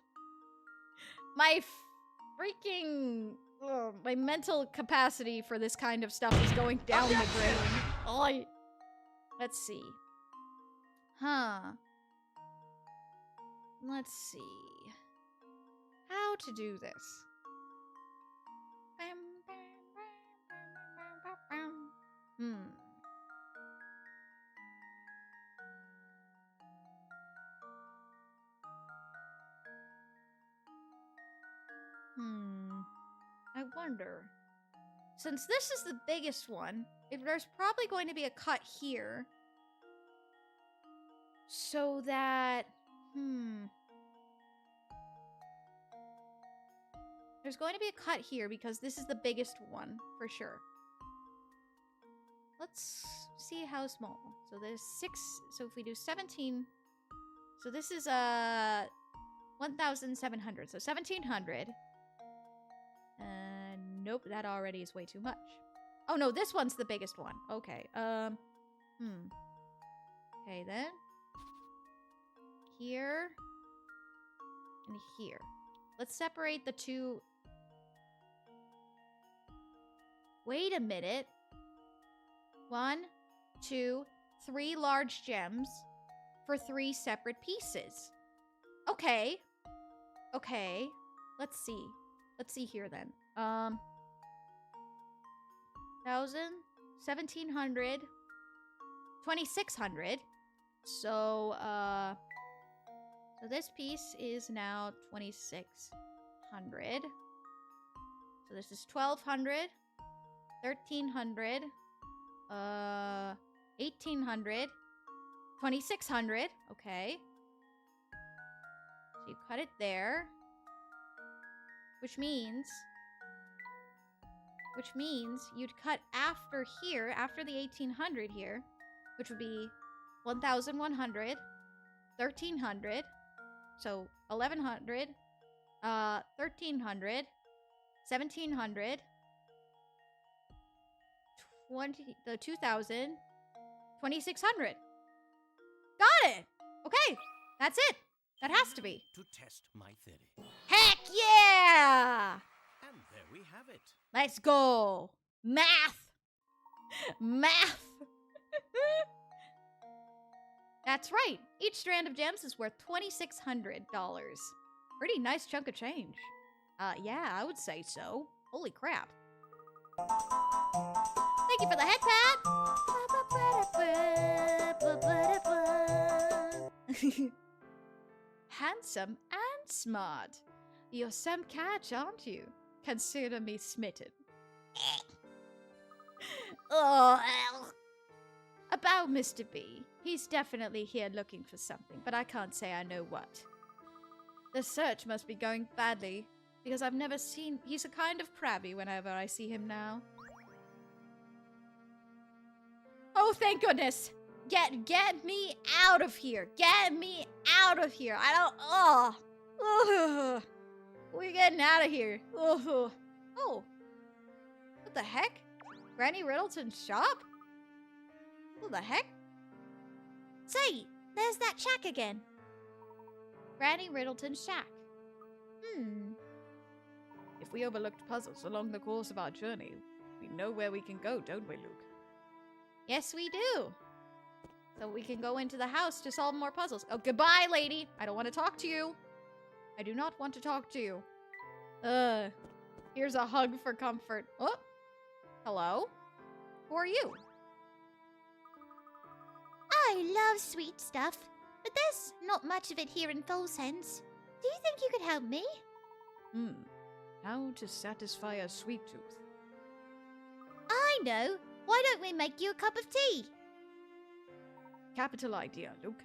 My freaking... Oh, my mental capacity for this kind of stuff is going down the drain. Oh, let's see. Huh. Let's see. How to do this. I wonder. Since this is the biggest one, if there's probably going to be a cut here. So that... There's going to be a cut here because this is the biggest one, for sure. Let's see how small. So there's 6... So if we do 17... So this is 1,700. So 1,700. Nope, that already is way too much. Oh no, this one's the biggest one. Okay, Okay then. Here. And here. Let's separate the 2. Wait a minute. 1, 2, 3 large gems for 3 separate pieces. Okay. Okay. Let's see. Let's see here then. 1,000, 1,700. 2,600. So, so this piece is now 2,600. So this is 1,200. 1,300. 1,800. 2,600. Okay. So you cut it there. Which means you'd cut after here, after the 1,800 here, which would be 1,100, 1,300, so 1,100, 1,300, 1,700, 2,000, 2,600. Got it! Okay, that's it. That has to be. To test my theory. Heck yeah! And there we have it. Let's go. Math. Math. That's right. Each strand of gems is worth $2,600. Pretty nice chunk of change. Yeah, I would say so. Holy crap. Thank you for the head pat. Handsome and smart. You're some catch, aren't you? Consider me smitten. About Mr. B. He's definitely here looking for something, but I can't say I know what. The search must be going badly, because I've never seen... He's a kind of crabby whenever I see him now. Oh, thank goodness! Get me out of here! Get me out of here! I don't... Ugh! We're getting out of here. Oh. What the heck? Granny Riddleton's shop? What the heck? Say, there's that shack again. Granny Riddleton's shack. If we overlooked puzzles along the course of our journey, we know where we can go, don't we, Luke? Yes, we do. So we can go into the house to solve more puzzles. Oh, goodbye, lady. I don't want to talk to you. I do not want to talk to you. Here's a hug for comfort. Oh, hello? Who are you? I love sweet stuff, but there's not much of it here in Full Sense. Do you think you could help me? How to satisfy a sweet tooth? I know. Why don't we make you a cup of tea? Capital idea, Luke.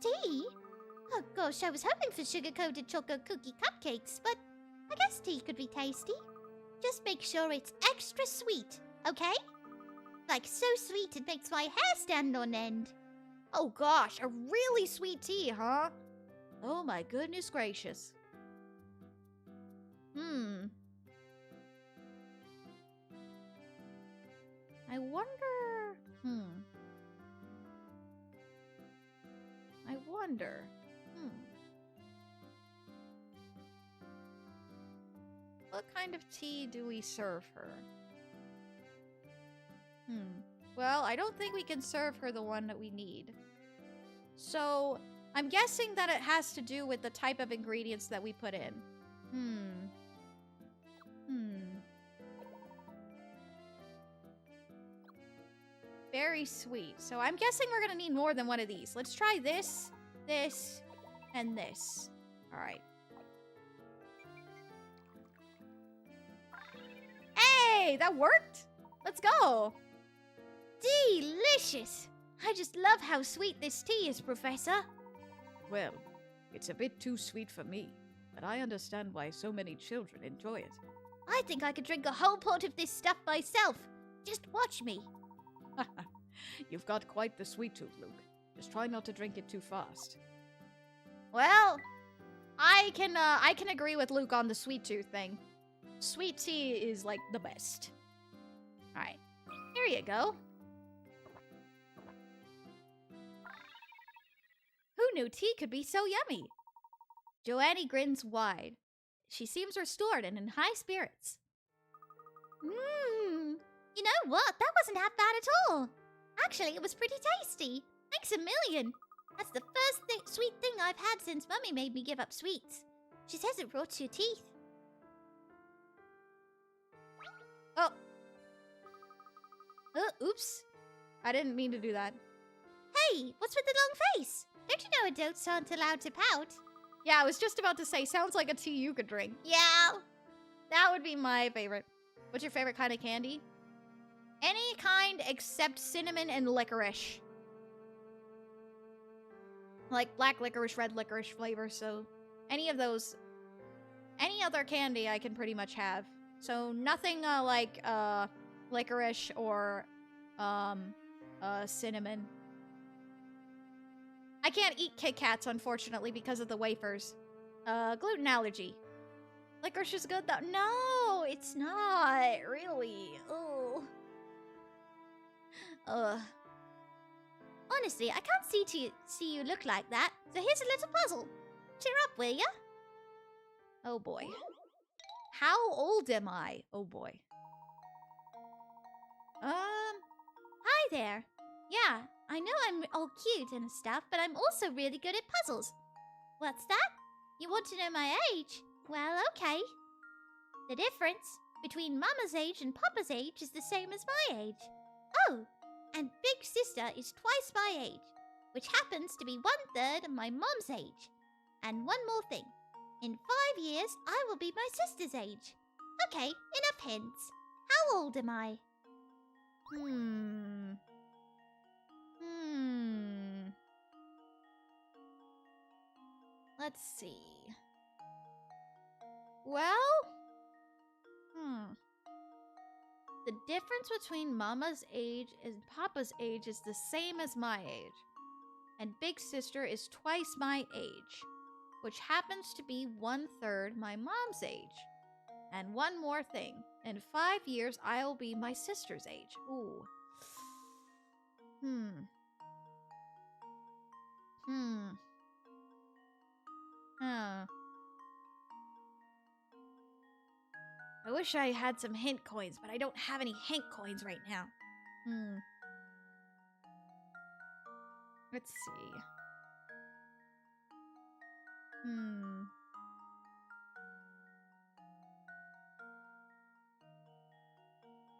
Tea? Oh gosh, I was hoping for sugar-coated chocolate cookie cupcakes, but I guess tea could be tasty. Just make sure it's extra sweet, okay? Like so sweet it makes my hair stand on end. Oh gosh, a really sweet tea, huh? Oh my goodness gracious. I wonder. What kind of tea do we serve her? Well, I don't think we can serve her the one that we need. So, I'm guessing that it has to do with the type of ingredients that we put in. Very sweet. So I'm guessing we're gonna need more than one of these. Let's try this, this, and this. Alright. Hey, that worked! Let's go! Delicious! I just love how sweet this tea is, Professor. Well, it's a bit too sweet for me, but I understand why so many children enjoy it. I think I could drink a whole pot of this stuff myself. Just watch me. You've got quite the sweet tooth, Luke. Just try not to drink it too fast. Well, I can agree with Luke on the sweet tooth thing. Sweet tea is like the best. Alright. Here you go. Who knew tea could be so yummy? Joannie grins wide. She seems restored and in high spirits. You know what? That wasn't half bad at all. Actually, it was pretty tasty. Thanks a million. That's the first sweet thing I've had since Mummy made me give up sweets. She says it rots your teeth. Oh. Oops. I didn't mean to do that. Hey, what's with the long face? Don't you know adults aren't allowed to pout? Yeah, I was just about to say, sounds like a tea you could drink. Yeah. That would be my favorite. What's your favorite kind of candy? Any kind except cinnamon and licorice. Like black licorice, red licorice flavor, so any of those. Any other candy I can pretty much have. So nothing like licorice or cinnamon. I can't eat Kit Kats, unfortunately, because of the wafers. Gluten allergy. Licorice is good, though. No, it's not. Really. Ugh. Ugh. Honestly, I can't see you look like that. So here's a little puzzle. Cheer up, will ya? Oh, boy. How old am I? Oh, boy. Hi there. Yeah, I know I'm all cute and stuff, but I'm also really good at puzzles. What's that? You want to know my age? Well, okay. The difference between Mama's age and Papa's age is the same as my age. Oh, and Big Sister is twice my age, which happens to be 1/3 of my mom's age. And one more thing. In 5 years, I will be my sister's age. Okay, enough hints. How old am I? Let's see. Well, the difference between Mama's age and Papa's age is the same as my age. And Big Sister is twice my age, which happens to be 1/3 my mom's age. And one more thing. In 5 years, I'll be my sister's age. Ooh. I wish I had some hint coins, but I don't have any hint coins right now. Let's see.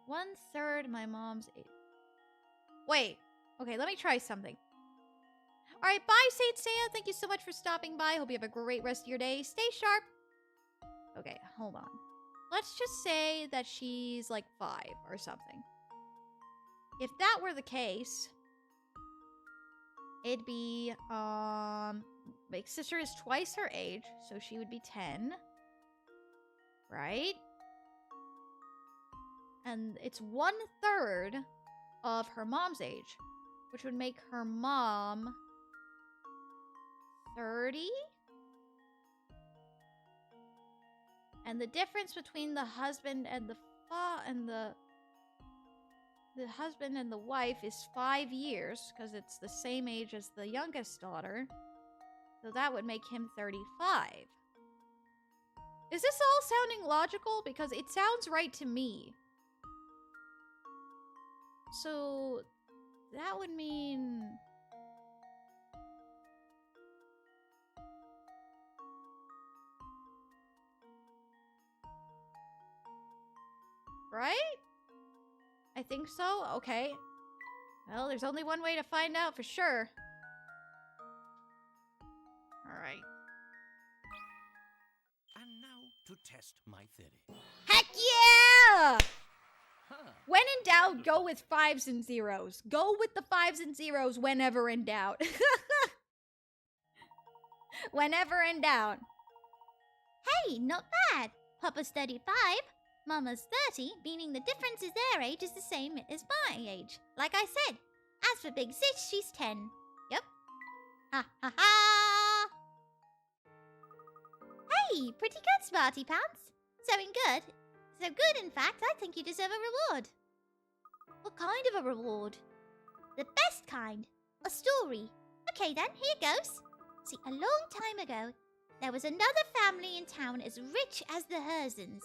1/3 my mom's age. Wait. Okay, let me try something. Alright, bye, Saint Seiya. Thank you so much for stopping by. Hope you have a great rest of your day. Stay sharp. Okay, hold on. Let's just say that she's like 5 or something. If that were the case, it'd be, Big Sister is twice her age, so she would be 10. Right? And it's 1/3 of her mom's age, which would make her mom 30? And the difference between the husband and the husband and the wife is 5 years, because it's the same age as the youngest daughter. So that would make him 35. Is this all sounding logical? Because it sounds right to me. So that would mean... Right? I think so? Okay. Well, there's only one way to find out for sure. Alright. And now to test my theory. Heck yeah! Huh. When in doubt, go with 5s and 0s. Go with the 5s and 0s whenever in doubt. Whenever in doubt. Hey, not bad. Papa's 35, Mama's 30, meaning the difference is their age is the same as my age. Like I said, as for Big Sis, she's 10. Yep. Ha ha ha! Hey, pretty good, Smarty Pants. So good, in fact, I think you deserve a reward. What kind of a reward? The best kind. A story. Okay then, here goes. See, a long time ago, there was another family in town as rich as the Herzens.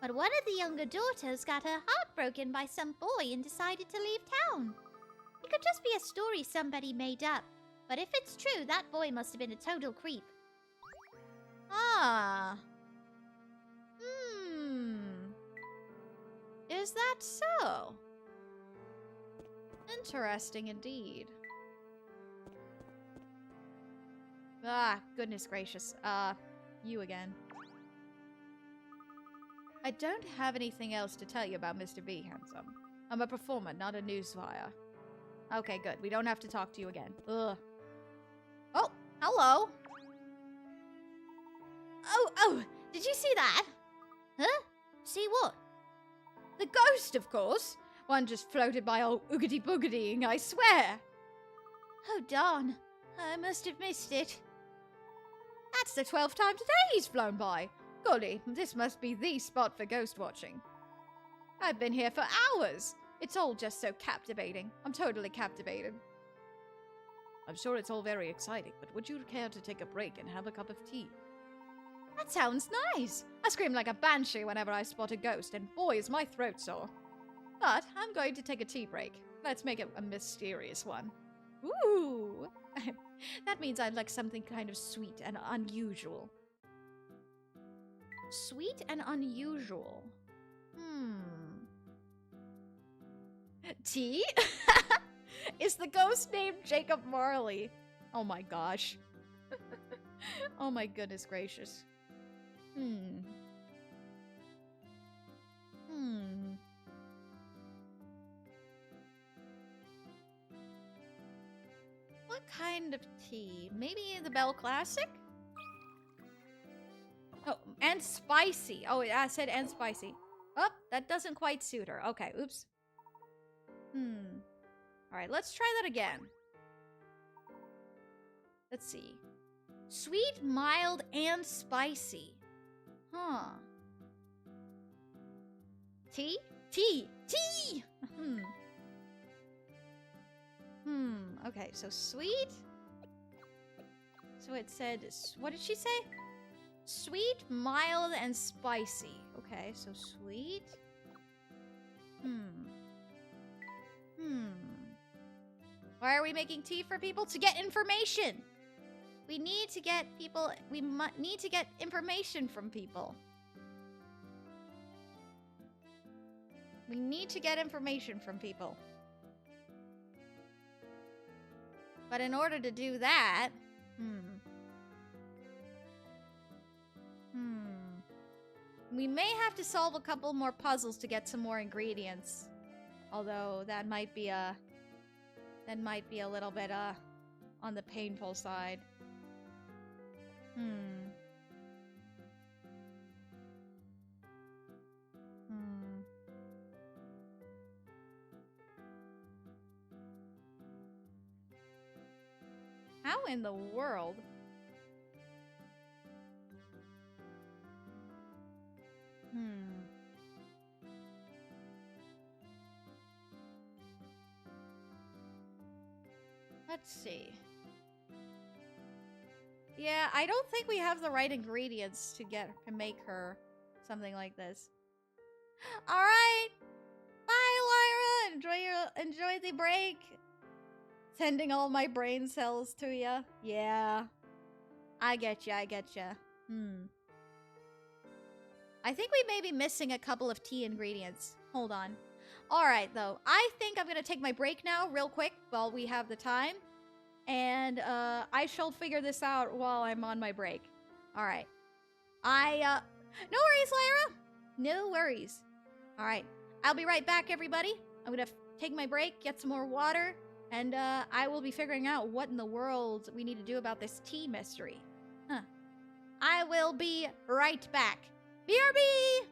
But one of the younger daughters got her heart broken by some boy and decided to leave town. It could just be a story somebody made up. But if it's true, that boy must have been a total creep. Ah. Is that so? Interesting indeed. Ah, goodness gracious. You again. I don't have anything else to tell you about Mr. B, handsome. I'm a performer, not a newswire. Okay, good. We don't have to talk to you again. Ugh. Oh, hello. Oh, did you see that? Huh? See what? The ghost, of course. One just floated by all oogity boogadying, I swear. Oh, darn. I must have missed it. That's the 12th time today he's flown by. Golly, this must be the spot for ghost watching. I've been here for hours. It's all just so captivating. I'm totally captivated. I'm sure it's all very exciting, but would you care to take a break and have a cup of tea? That sounds nice. I scream like a banshee whenever I spot a ghost, and boy, is my throat sore. But I'm going to take a tea break. Let's make it a mysterious one. Ooh! That means I'd like something kind of sweet and unusual. Sweet and unusual. Tea? Is the ghost named Jacob Marley? Oh my gosh. Oh my goodness gracious. What kind of tea? Maybe the Bell Classic? Oh, and spicy. Oh, I said and spicy. Oh, that doesn't quite suit her. Okay, oops. Alright, let's try that again. Let's see. Sweet, mild, and spicy. Huh. Tea? Tea! Tea! Okay, so sweet. So it said, what did she say? Sweet, mild, and spicy. Okay, so sweet. Why are we making tea for people? To get information. We need to get people, we need to get information from people. We need to get information from people. But in order to do that, we may have to solve a couple more puzzles to get some more ingredients. Although that might be a little bit on the painful side. How in the world? Let's see. Yeah, I don't think we have the right ingredients to make her something like this. All right. Bye, Lyra. Enjoy the break. Sending all my brain cells to ya. Yeah. I get ya. I think we may be missing a couple of tea ingredients. Hold on. Alright, though. I think I'm gonna take my break now, real quick, while we have the time. And, I shall figure this out while I'm on my break. Alright. No worries, Lyra! No worries. Alright. I'll be right back, everybody. I'm gonna take my break, get some more water, and, I will be figuring out what in the world we need to do about this tea mystery. Huh. I will be right back. BRB!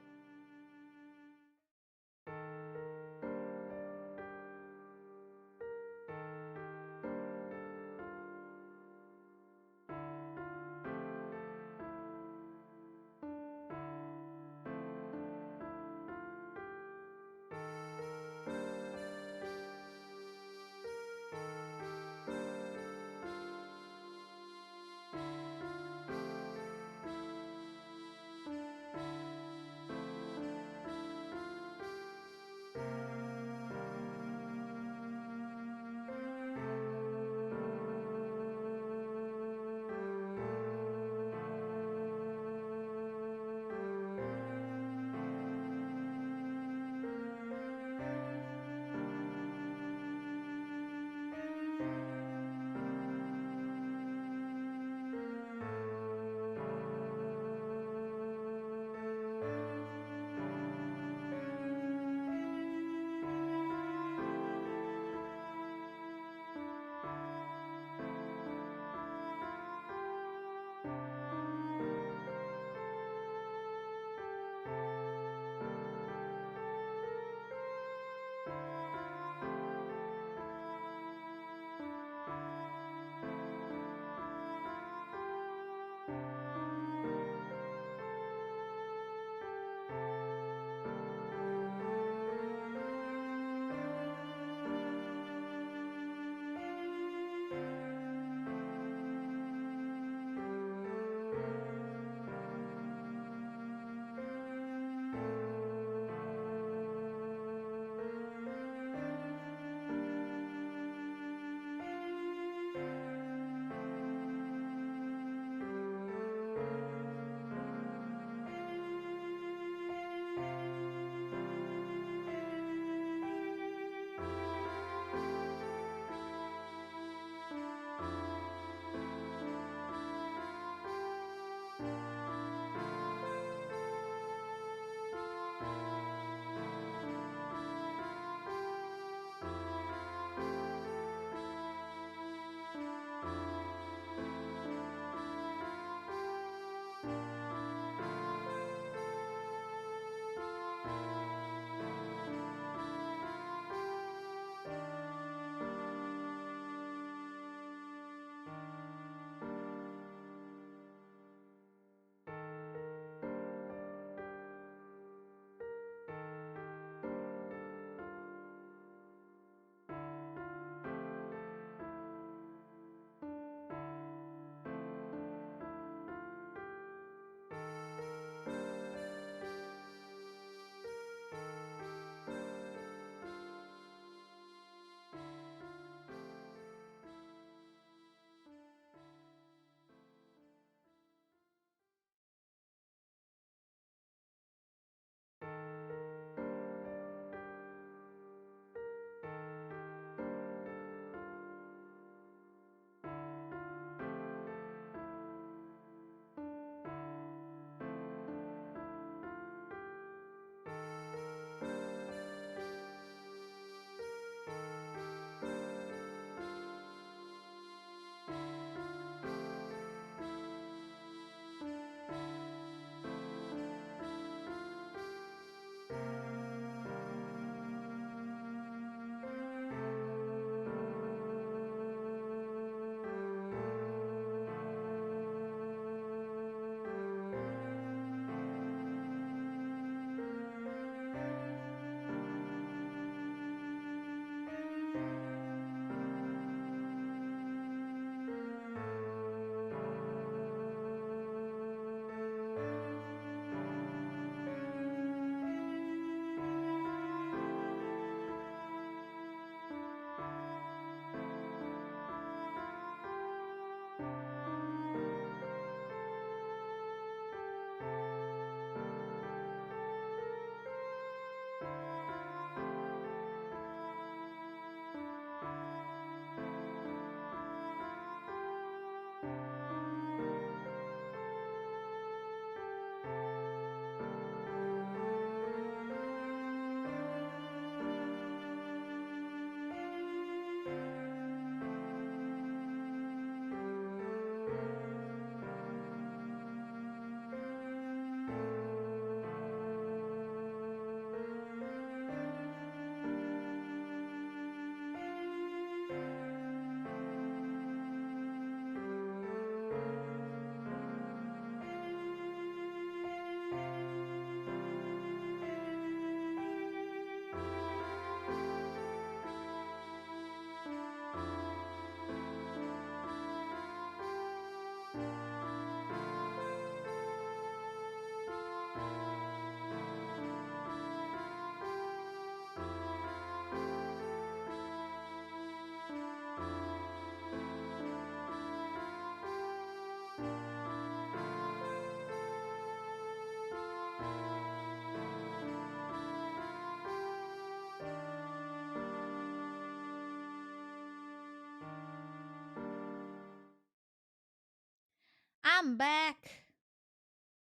I'm back.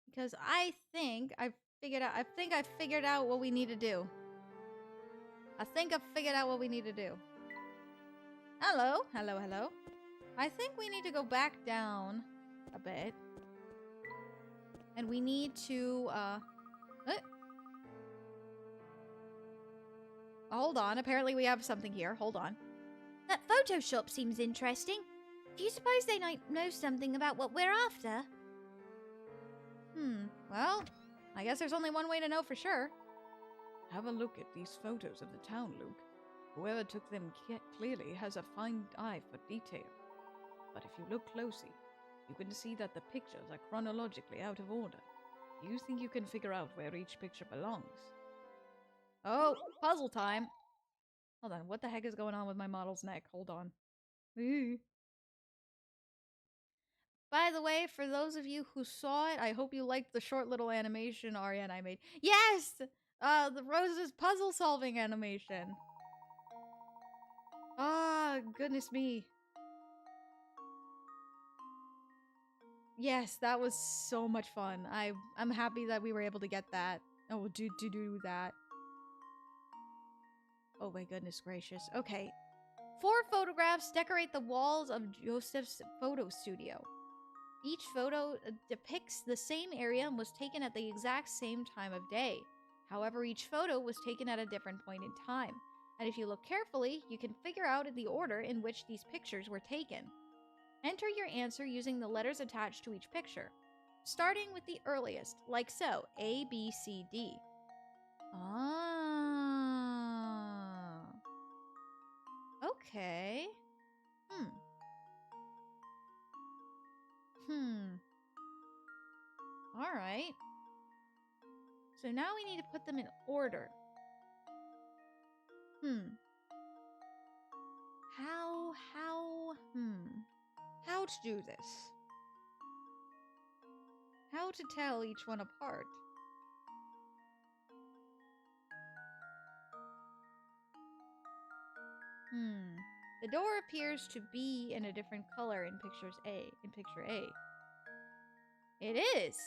Because I think I figured out what we need to do. Hello. I think we need to go back down a bit. And we need to, hold on. Apparently we have something here. Hold on. That Photoshop seems interesting. Do you suppose they might know something about what we're after? Well, I guess there's only one way to know for sure. Have a look at these photos of the town, Luke. Whoever took them clearly has a fine eye for detail. But if you look closely, you can see that the pictures are chronologically out of order. Do you think you can figure out where each picture belongs? Oh, puzzle time. Hold on, what the heck is going on with my model's neck? Hold on. By the way, for those of you who saw it, I hope you liked the short little animation Arya and I made. Yes! The Rose's puzzle solving animation. Ah, goodness me. Yes, that was so much fun. I'm happy that we were able to get that. Oh, do that. Oh my goodness gracious. Okay. 4 photographs decorate the walls of Joseph's photo studio. Each photo depicts the same area and was taken at the exact same time of day. However, each photo was taken at a different point in time. And if you look carefully, you can figure out the order in which these pictures were taken. Enter your answer using the letters attached to each picture, starting with the earliest, like so, A, B, C, D. Ah. Okay. Alright. So now we need to put them in order. How to do this? How to tell each one apart? The door appears to be in a different color in picture A. It is.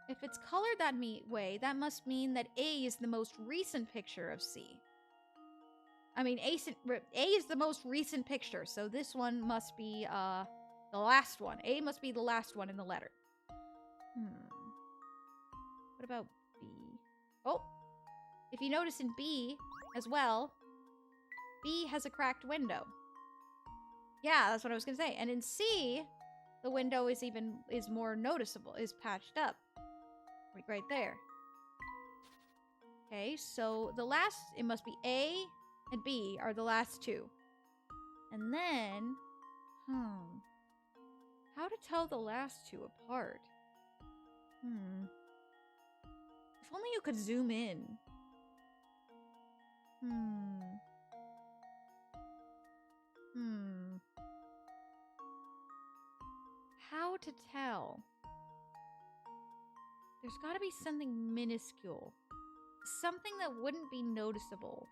If it's colored that way, that must mean that A is the most recent picture of C. I mean, A is the most recent picture, so this one must be the last one. A must be the last one in the letter. What about B? Oh, if you notice in B as well, B has a cracked window. Yeah, that's what I was gonna say. And in C, the window is more noticeable, is patched up. Right there. Okay, so it must be A and B are the last two. And then, how to tell the last two apart? If only you could zoom in. How to tell? There's gotta be something minuscule. Something that wouldn't be noticeable.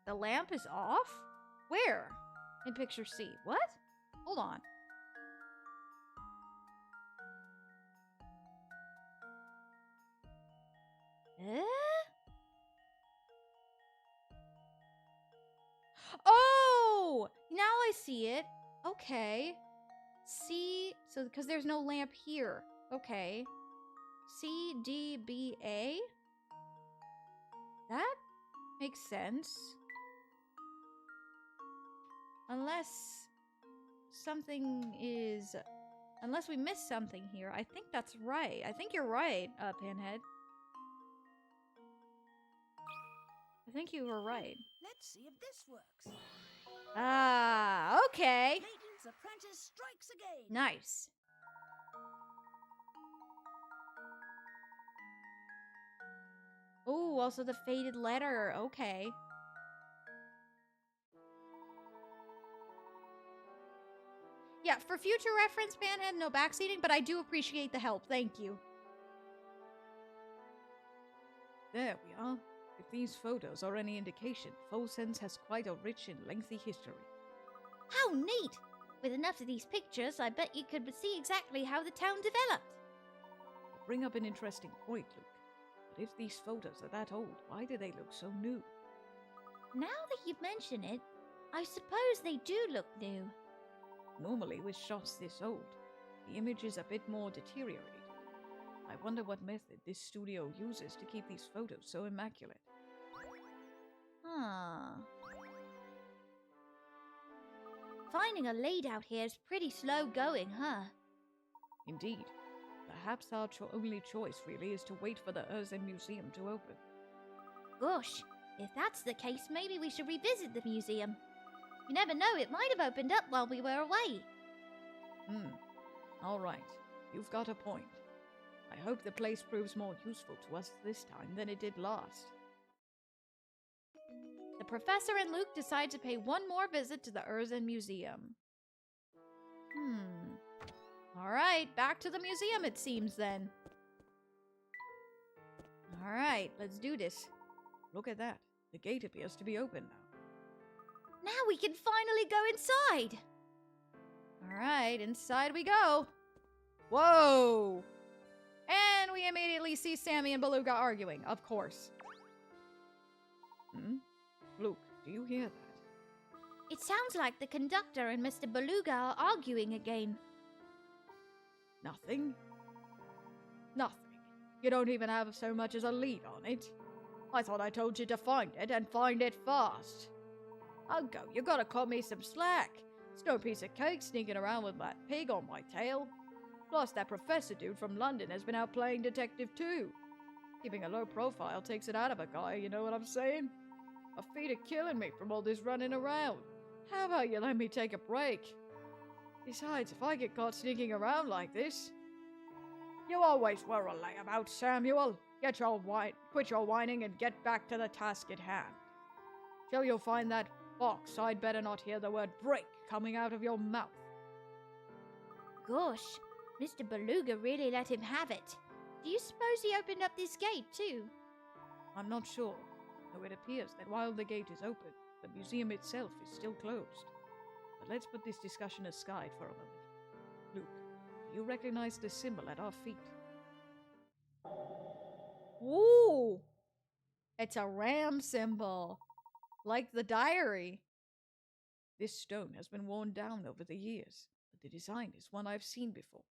The lamp is off? Where? In picture C. What? Hold on. Oh! Now I see it. Okay. C, so because there's no lamp here. Okay. C, D, B, A? That makes sense. Unless we missed something here. I think that's right. I think you're right, Pinhead. I think you were right. Let's see if this works. Ah, okay. Layton's apprentice strikes again. Nice. Oh, also the faded letter. Okay. Yeah, for future reference, Panhead, no backseating, but I do appreciate the help. Thank you. There we are. If these photos are any indication, Folsen's has quite a rich and lengthy history. How neat! With enough of these pictures, I bet you could see exactly how the town developed. You bring up an interesting point, Luke. But if these photos are that old, why do they look so new? Now that you've mentioned it, I suppose they do look new. Normally, with shots this old, the image is a bit more deteriorated. I wonder what method this studio uses to keep these photos so immaculate. Huh. Finding a lead out here is pretty slow going, huh? Indeed. Perhaps our only choice really is to wait for the Urzen Museum to open. Gosh, if that's the case, maybe we should revisit the museum. You never know, it might have opened up while we were away. All right. You've got a point. I hope the place proves more useful to us this time than it did last. The professor and Luke decide to pay one more visit to the Urzen Museum. Alright, back to the museum it seems then. Alright, let's do this. Look at that. The gate appears to be open now. Now we can finally go inside! Alright, inside we go. Whoa! And we immediately see Sammy and Beluga arguing, of course. Luke, do you hear that? It sounds like the conductor and Mr. Beluga are arguing again. Nothing? Nothing. You don't even have so much as a lead on it. I thought I told you to find it and find it fast. I'll go, you gotta cut me some slack. It's no piece of cake sneaking around with that pig on my tail. Plus, that professor dude from London has been out playing detective too. Keeping a low profile takes it out of a guy, you know what I'm saying? My feet are killing me from all this running around. How about you let me take a break? Besides, if I get caught sneaking around like this... You always were a layabout, Samuel. Quit your whining and get back to the task at hand. Till you find that box, I'd better not hear the word break coming out of your mouth. Gosh, Mr. Beluga really let him have it. Do you suppose he opened up this gate too? I'm not sure, though it appears that while the gate is open, the museum itself is still closed. But let's put this discussion aside for a moment. Luke, do you recognize the symbol at our feet? Ooh! It's a ram symbol. Like the diary. This stone has been worn down over the years, but the design is one I've seen before.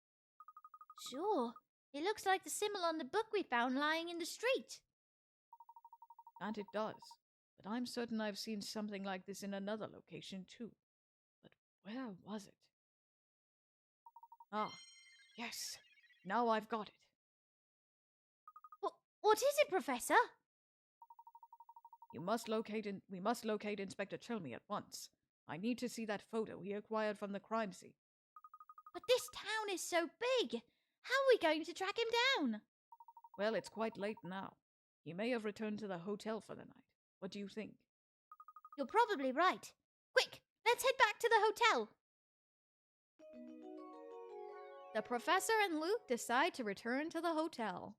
Sure. It looks like the symbol on the book we found lying in the street. And it does, but I'm certain I've seen something like this in another location too. But where was it? Ah, yes. Now I've got it. What is it, Professor? We must locate Inspector Chelmy at once. I need to see that photo he acquired from the crime scene. But this town is so big. How are we going to track him down? Well, it's quite late now. He may have returned to the hotel for the night. What do you think? You're probably right. Quick, let's head back to the hotel. The professor and Luke decide to return to the hotel.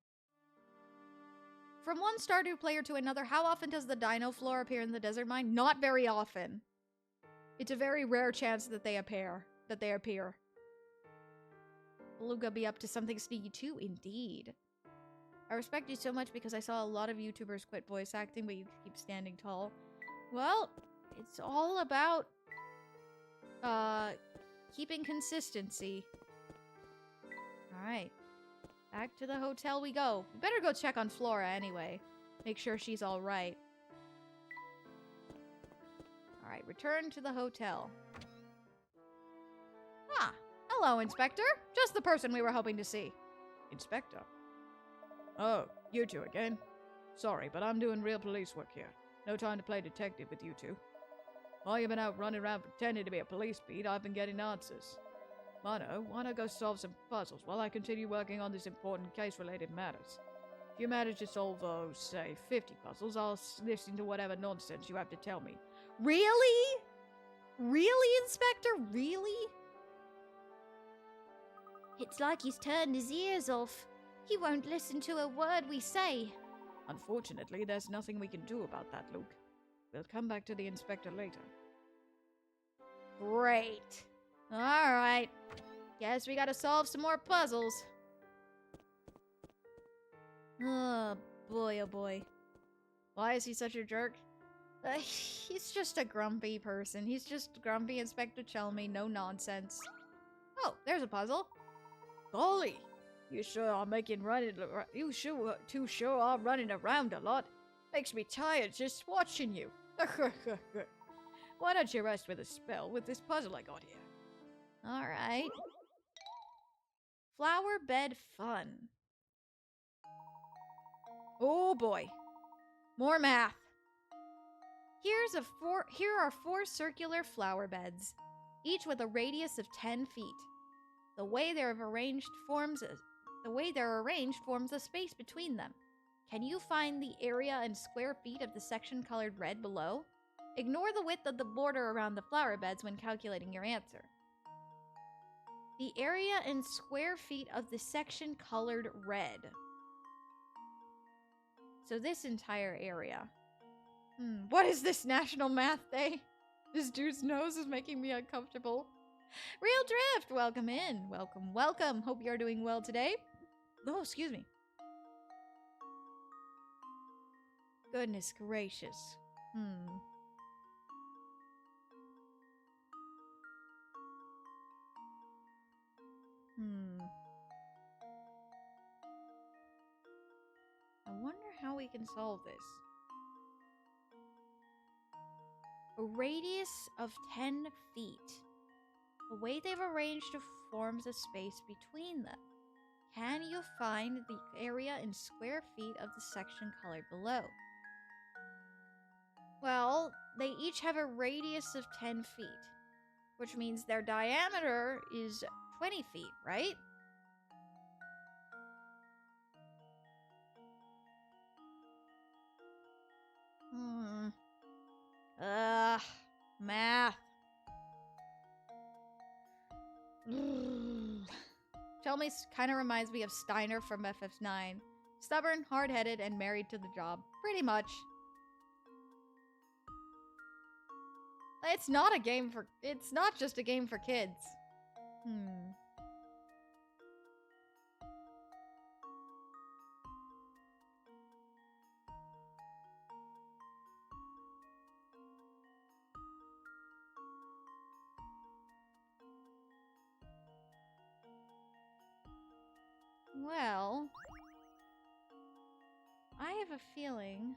From one Stardew player to another, how often does the dino floor appear in the desert mine? Not very often. It's a very rare chance that they appear. Beluga be up to something sneaky too, indeed. I respect you so much because I saw a lot of YouTubers quit voice acting, but you keep standing tall. Well, it's all about keeping consistency. Alright. Back to the hotel we go. We better go check on Flora anyway. Make sure she's alright. Alright, return to the hotel. Ah, hello, Inspector. Just the person we were hoping to see. Inspector? Oh, you two again? Sorry, but I'm doing real police work here. No time to play detective with you two. While you've been out running around pretending to be a police beat, I've been getting answers. Mono, why not go solve some puzzles while I continue working on this important case-related matters? If you manage to solve, say, 50 puzzles, I'll listen to whatever nonsense you have to tell me. Really? Really, Inspector? Really? It's like he's turned his ears off. He won't listen to a word we say. Unfortunately, there's nothing we can do about that, Luke. We'll come back to the inspector later. Great. Alright. Guess we gotta solve some more puzzles. Oh boy, oh boy. Why is he such a jerk? He's just a grumpy person. He's just grumpy Inspector Chelmy, no nonsense. Oh, there's a puzzle. Golly! You sure are too sure are running around a lot. Makes me tired just watching you. Why don't you rest with a spell with this puzzle I got here? Alright. Flower bed fun. Oh boy. More math. Here are 4 circular flower beds, each with a radius of 10 feet. The way they're arranged forms a space between them. Can you find the area in square feet of the section colored red below? Ignore the width of the border around the flower beds when calculating your answer. The area in square feet of the section colored red. So this entire area. What is this, National Math Day? This dude's nose is making me uncomfortable. Real Drift, welcome in. Welcome, welcome. Hope you're doing well today. Oh, excuse me. Goodness gracious. I wonder how we can solve this. A radius of 10 feet. The way they've arranged forms a space between them. Can you find the area in square feet of the section colored below? Well, they each have a radius of 10 feet, which means their diameter is 20 feet, right? Math. Chelmy kind of reminds me of Steiner from FF9. Stubborn, hard-headed, and married to the job. Pretty much. It's not just a game for kids. Well, I have a feeling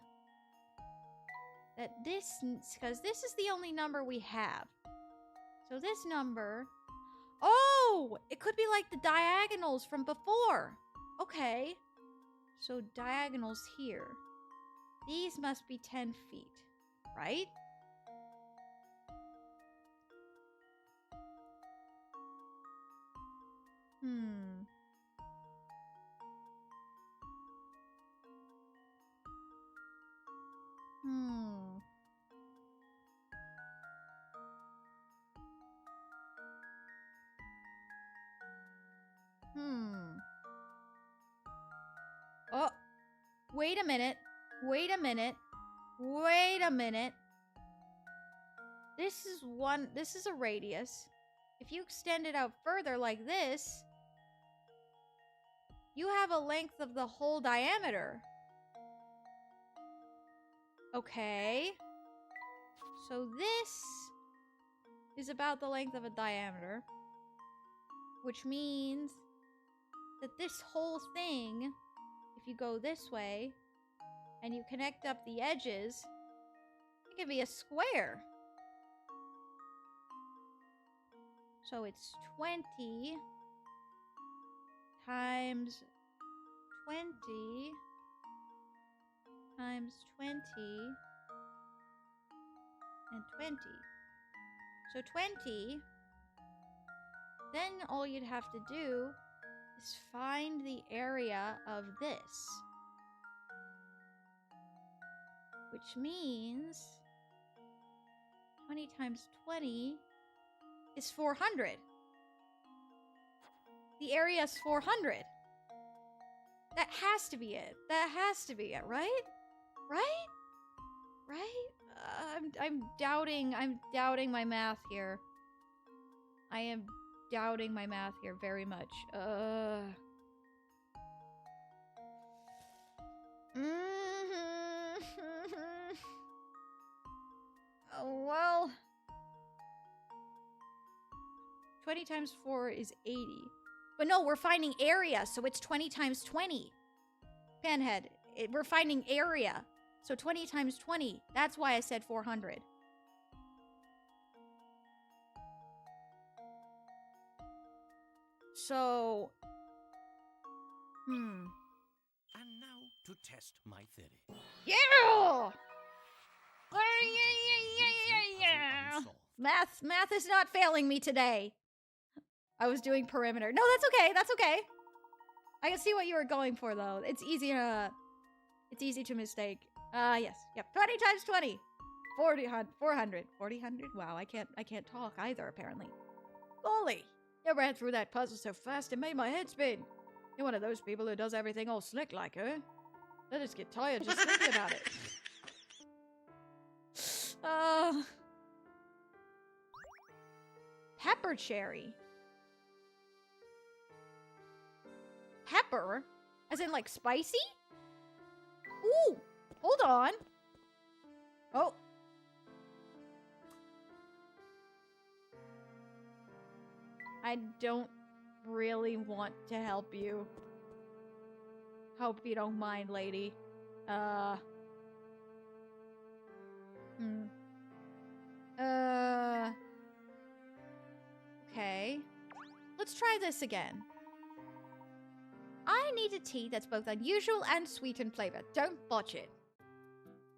that because this is the only number we have. So this number, oh, it could be like the diagonals from before. Okay, so diagonals here. These must be 10 feet, right? Oh, wait a minute. Wait a minute. Wait a minute. This is a radius. If you extend it out further like this, you have a length of the whole diameter. Okay. So this is about the length of a diameter, which means that this whole thing, if you go this way and you connect up the edges, it can be a square. So it's 20 times 20 times 20 and 20. So 20, then all you'd have to do is find the area of this. which means 20 times 20 is 400. The area is 400. That has to be it. That has to be it, right? Right? Right? I'm doubting my math here. I am doubting my math here very much. Oh, well. 20 times 4 is 80. But no, we're finding area, so it's 20 times 20. Panhead, we're finding area. So 20 times 20. That's why I said 400. So... And now to test my theory. Yeah! Yeah. Math is not failing me today. I was doing perimeter. No, that's okay. That's okay. I can see what you were going for, though. It's easy to mistake. Yes. Yep. 20 times 20. 400. 400. Wow, I can't talk either, apparently. Golly. You ran through that puzzle so fast it made my head spin. You're one of those people who does everything all slick like, huh? I just get tired just thinking about it. Pepper cherry. Pepper? As in, like, spicy? Ooh! Hold on. Oh. I don't really want to help you. Hope you don't mind, lady. Okay. Let's try this again. I need a tea that's both unusual and sweet in flavor. Don't botch it.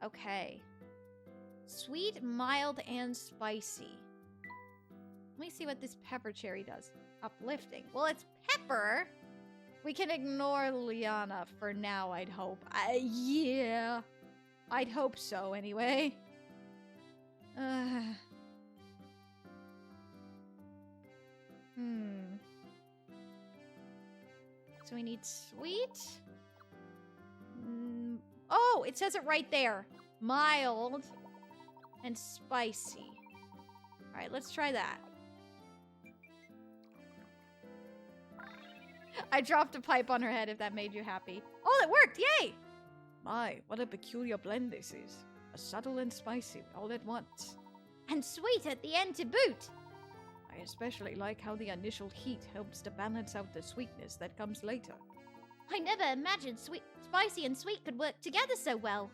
Okay. Sweet, mild, and spicy. Let me see what this pepper cherry does. Uplifting. Well, it's pepper. We can ignore Liana for now, I'd hope. Yeah. I'd hope so, anyway. So we need sweet. Oh, it says it right there. Mild and spicy. All right, let's try that. I dropped a pipe on her head if that made you happy. Oh, it worked! Yay! My, what a peculiar blend this is. A subtle and spicy all at once. And sweet at the end to boot. I especially like how the initial heat helps to balance out the sweetness that comes later. I never imagined spicy and sweet could work together so well.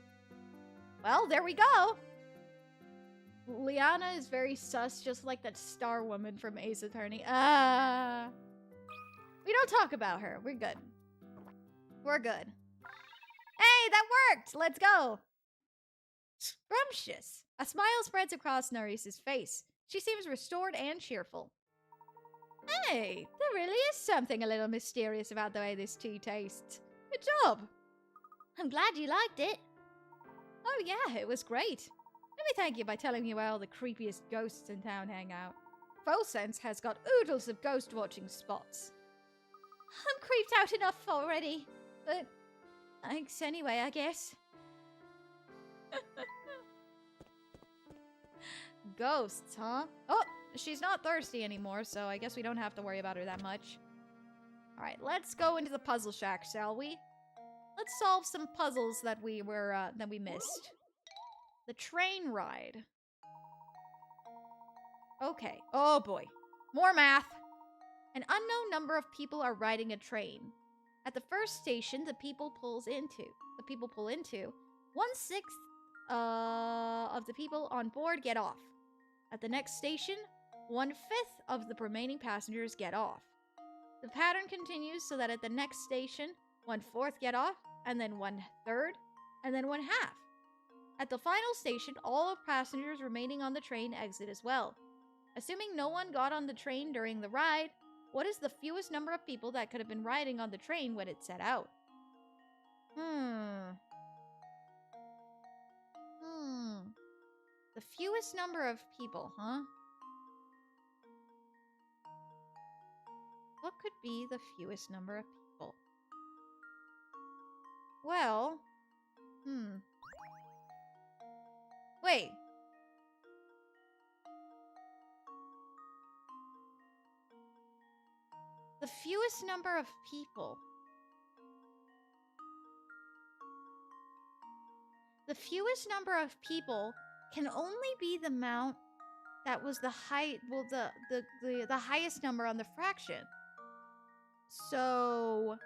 Well, there we go. Liana is very sus, just like that star woman from Ace Attorney. We don't talk about her. We're good. We're good. Hey, that worked! Let's go! Scrumptious. A smile spreads across Narice's face. She seems restored and cheerful. Hey, there really is something a little mysterious about the way this tea tastes. Good job. I'm glad you liked it. Oh yeah, it was great. Let me thank you by telling me where all the creepiest ghosts in town hang out. Sense has got oodles of ghost watching spots. I'm creeped out enough already, but thanks anyway, I guess. Ghosts, huh? Oh, she's not thirsty anymore, so I guess we don't have to worry about her that much. Alright, let's go into the puzzle shack, shall we? Let's solve some puzzles that we missed. The train ride. Okay. Oh boy. More math. An unknown number of people are riding a train. At the first station, the people pull into 1/6 of the people on board get off. At the next station, 1/5 of the remaining passengers get off. The pattern continues so that at the next station, 1/4 get off, and then 1/3, and then 1/2. At the final station, all of passengers remaining on the train exit as well. Assuming no one got on the train during the ride, what is the fewest number of people that could have been riding on the train when it set out? The fewest number of people, huh? What could be the fewest number of people? Well, wait. The fewest number of people. The fewest number of people can only be the amount that was the the highest number on the fraction. So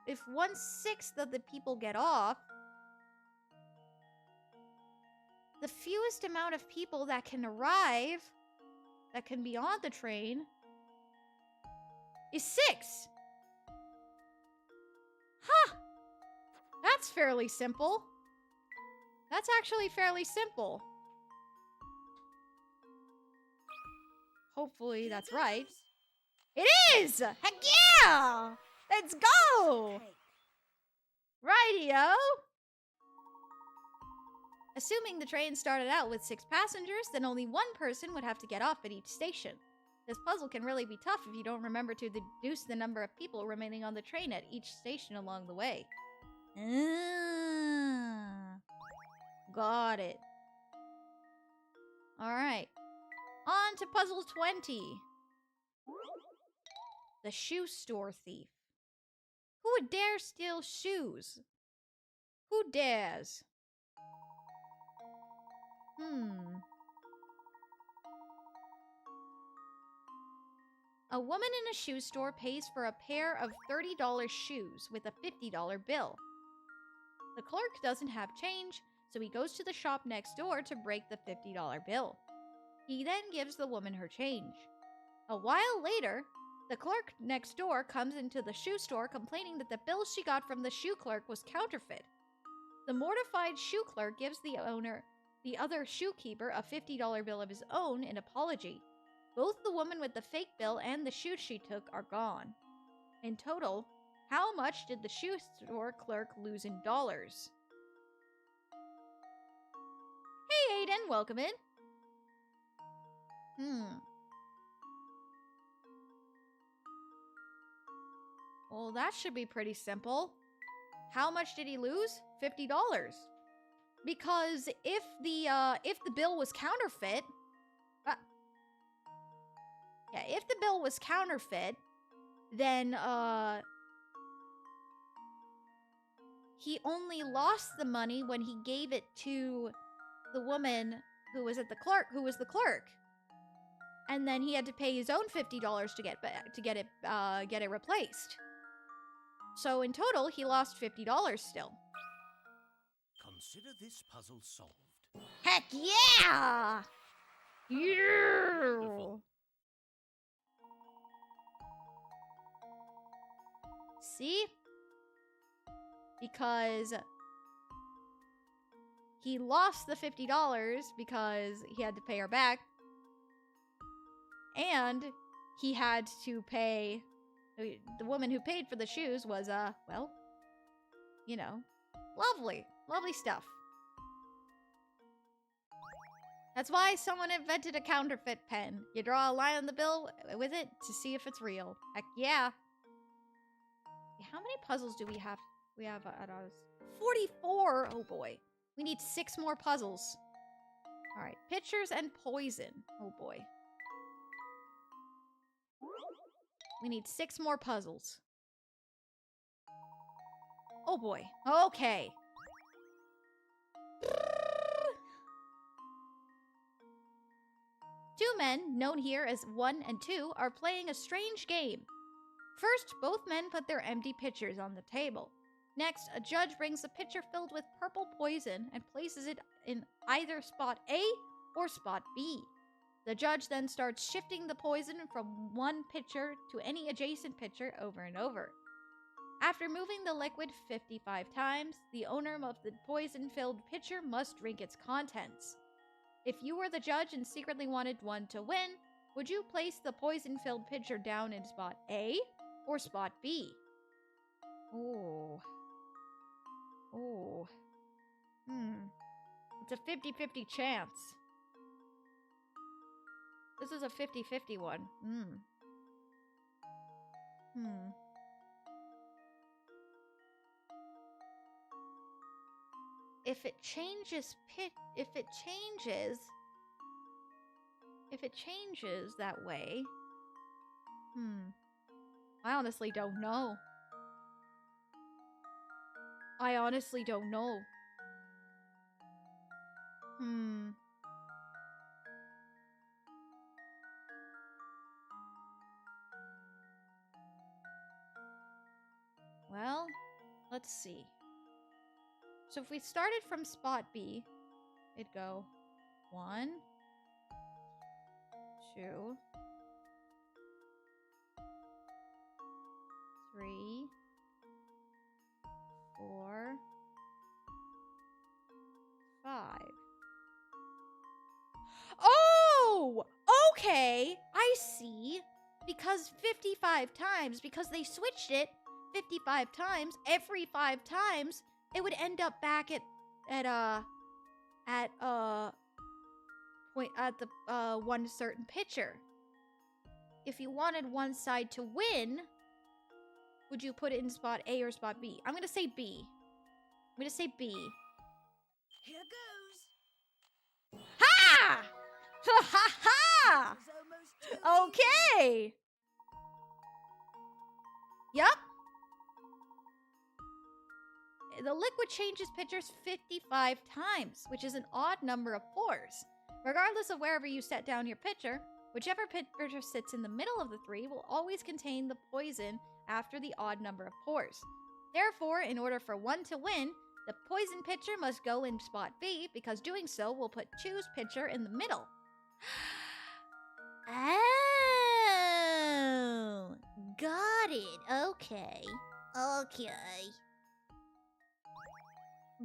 if 1/6 of the people get off, the fewest amount of people that can arrive, that can be on the train, is 6. Huh! That's fairly simple. That's actually fairly simple. Hopefully that's right. It is! Heck yeah! Let's go! Rightio! Assuming the train started out with 6 passengers, then only 1 person would have to get off at each station. This puzzle can really be tough if you don't remember to deduce the number of people remaining on the train at each station along the way. Got it. Alright. On to puzzle 20. The shoe store thief. Who would dare steal shoes? Who dares? A woman in a shoe store pays for a pair of $30 shoes with a $50 bill. The clerk doesn't have change, so he goes to the shop next door to break the $50 bill. He then gives the woman her change. A while later, the clerk next door comes into the shoe store complaining that the bill she got from the shoe clerk was counterfeit. The mortified shoe clerk gives the other shoekeeper, a $50 bill of his own in apology. Both the woman with the fake bill and the shoes she took are gone. In total, how much did the shoe store clerk lose in dollars? Hey Aiden, welcome in. Well, that should be pretty simple. How much did he lose? $50. Because if the bill was counterfeit, if the bill was counterfeit, then he only lost the money when he gave it to the woman who was the clerk. And then he had to pay his own $50 to get it replaced. So in total, he lost $50 still. Consider this puzzle solved. Heck yeah! Yeah! See? Because he lost the $50 because he had to pay her back. And he had to pay... The woman who paid for the shoes was, well, you know, lovely. Lovely stuff. That's why someone invented a counterfeit pen. You draw a line on the bill with it to see if it's real. Heck yeah. How many puzzles do we have? We have at ours 44. Oh boy. We need 6 more puzzles. All right. Pictures and poison. Oh boy. We need 6 more puzzles. Oh boy. Okay. Two men, known here as 1 and 2, are playing a strange game. First, both men put their empty pitchers on the table. Next, a judge brings a pitcher filled with purple poison and places it in either spot A or spot B. The judge then starts shifting the poison from one pitcher to any adjacent pitcher over and over. After moving the liquid 55 times, the owner of the poison-filled pitcher must drink its contents. If you were the judge and secretly wanted one to win, would you place the poison-filled pitcher down in spot A or spot B? Oh. It's a 50-50 chance. This is a 50-50 one. If it changes that way. I honestly don't know. I honestly don't know. Well, let's see. So if we started from spot B, it'd go 1, 2, 3, 4, 5. Oh! Okay! I see. Because 55 times, because they switched it 55 times, every 5 times, it would end up back at the one certain pitcher. If you wanted one side to win, would you put it in spot A or spot B? I'm gonna say B. Here goes. Ha! Ha ha ha! It's almost too Okay. Yup. The liquid changes pitchers 55 times, which is an odd number of pores. Regardless of wherever you set down your pitcher, whichever pitcher sits in the middle of the 3 will always contain the poison after the odd number of pores. Therefore, in order for one to win, the poison pitcher must go in spot B, because doing so will put 2's pitcher in the middle. Oh, got it. Okay.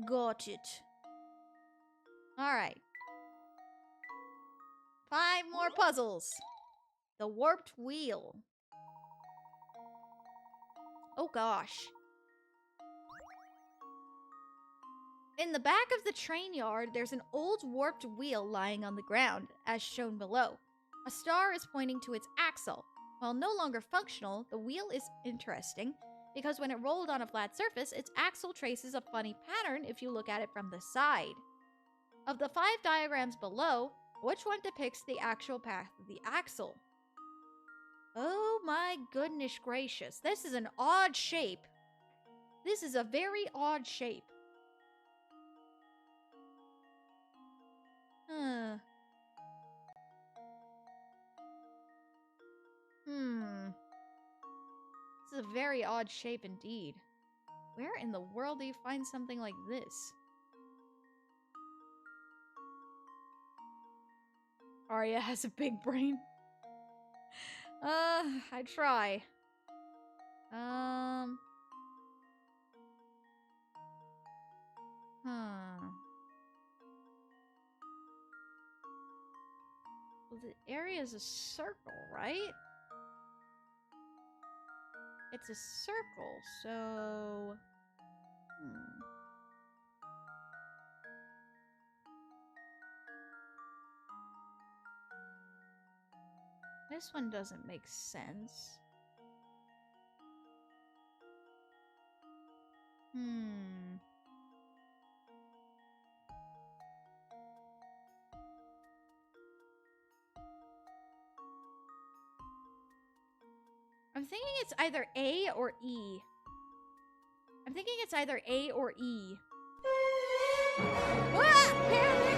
Got it. Alright. 5 more puzzles. The warped wheel. Oh gosh. In the back of the train yard, there's an old warped wheel lying on the ground, as shown below. A star is pointing to its axle. While no longer functional, the wheel is interesting because when it rolled on a flat surface, its axle traces a funny pattern if you look at it from the side. Of the 5 diagrams below, which one depicts the actual path of the axle? Oh my goodness gracious. This is an odd shape. This is a very odd shape. This is a very odd shape indeed. Where in the world do you find something like this? Arya has a big brain. I try. Well, the area is a circle, right? It's a circle, so... This one doesn't make sense. I'm thinking it's either A or E. I'm thinking it's either A or E. Ah! Panic!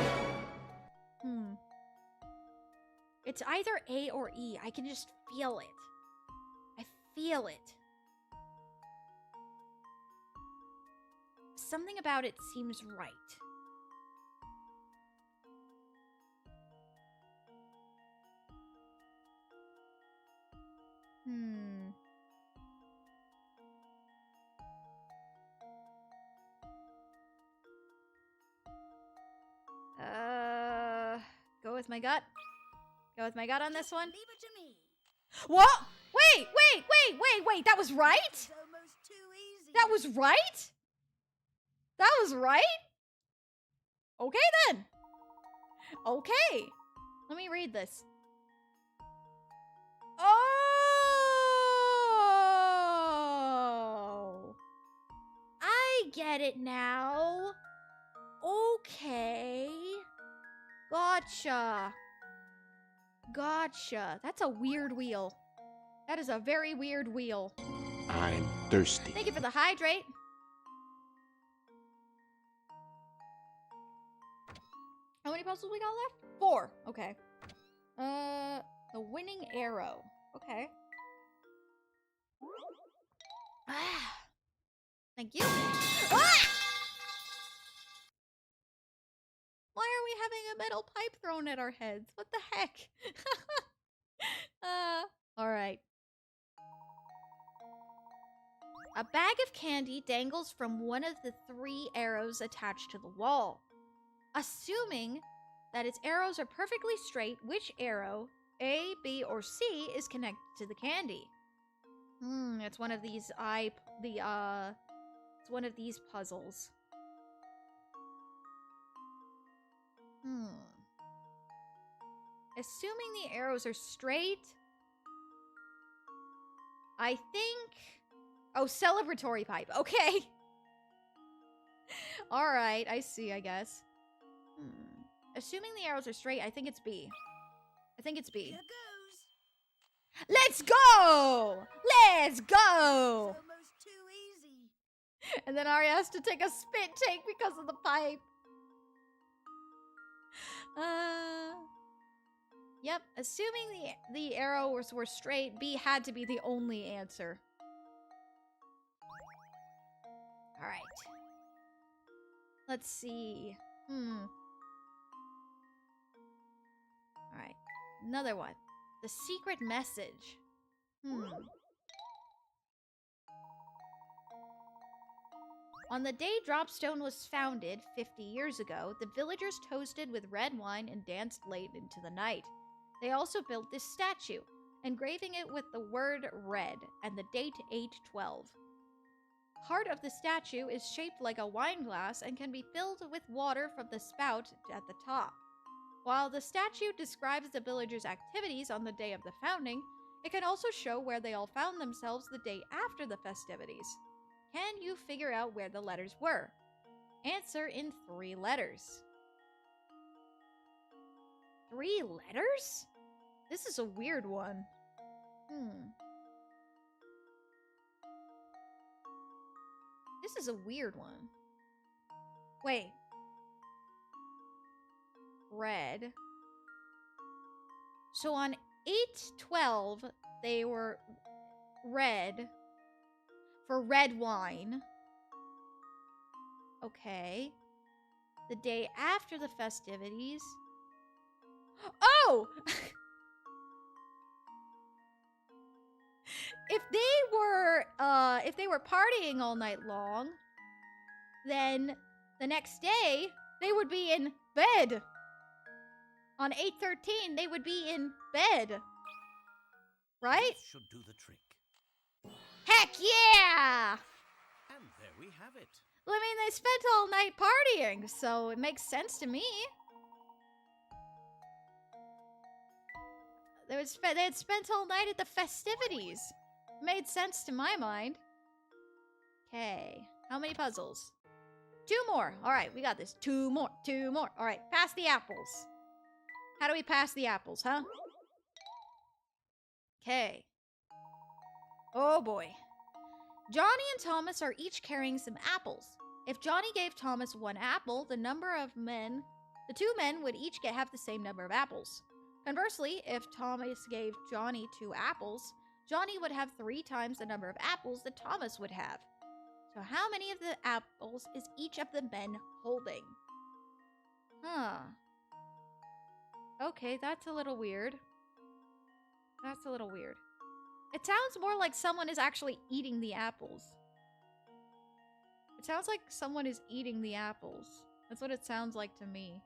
It's either A or E. I can just feel it. I feel it. Something about it seems right. Go with my gut. Go with my gut on this one. Leave it to me. What? Wait! That was right? It's almost too easy. That was right? That was right? Okay then. Okay. Let me read this. Oh! I get it now. Okay. Gotcha. Gotcha. That's a weird wheel. That is a very weird wheel. I'm thirsty. Thank you for the hydrate. How many puzzles we got left? 4. Okay. The winning arrow. Okay. Ah. Thank you. Ah! Why are we having a metal pipe thrown at our heads? What the heck? Alright. A bag of candy dangles from one of the 3 arrows attached to the wall. Assuming that its arrows are perfectly straight, which arrow, A, B, or C, is connected to the candy? It's one of these it's one of these puzzles. Assuming the arrows are straight, I think... Oh, celebratory pipe. Okay. Alright, I see, I guess. Assuming the arrows are straight, I think it's B. I think it's B. Here goes. Let's go! Let's go! Almost too easy. And then Arya has to take a spit take because of the pipe. Yep, assuming the arrows were straight, B had to be the only answer. Alright. Let's see. Alright. Another one. The secret message. On the day Dropstone was founded, 50 years ago, the villagers toasted with red wine and danced late into the night. They also built this statue, engraving it with the word red and the date 8/12. Part of the statue is shaped like a wine glass and can be filled with water from the spout at the top. While the statue describes the villagers' activities on the day of the founding, it can also show where they all found themselves the day after the festivities. Can you figure out where the letters were? Answer in 3 letters. 3 letters? This is a weird one. This is a weird one. Wait. Red. So on 8/12, they were red for red wine. Okay. The day after the festivities. Oh! If they were partying all night long, then the next day they would be in bed. On 8/13, they would be in bed. Right? This should do the trick. Heck yeah! And there we have it. Well, I mean, they spent all night partying, so it makes sense to me. They had spent all night at the festivities. Made sense to my mind. Okay, how many puzzles? 2 more. All right, we got this. 2 more. 2 more. All right, pass the apples. How do we pass the apples, huh? Okay. Oh boy. Johnny and Thomas are each carrying some apples. If Johnny gave Thomas 1 apple, the 2 men would each have the same number of apples. Conversely, if Thomas gave Johnny 2 apples, Johnny would have 3 times the number of apples that Thomas would have. So how many of the apples is each of the men holding? Okay, that's a little weird. That's a little weird. It sounds more like someone is actually eating the apples. It sounds like someone is eating the apples. That's what it sounds like to me.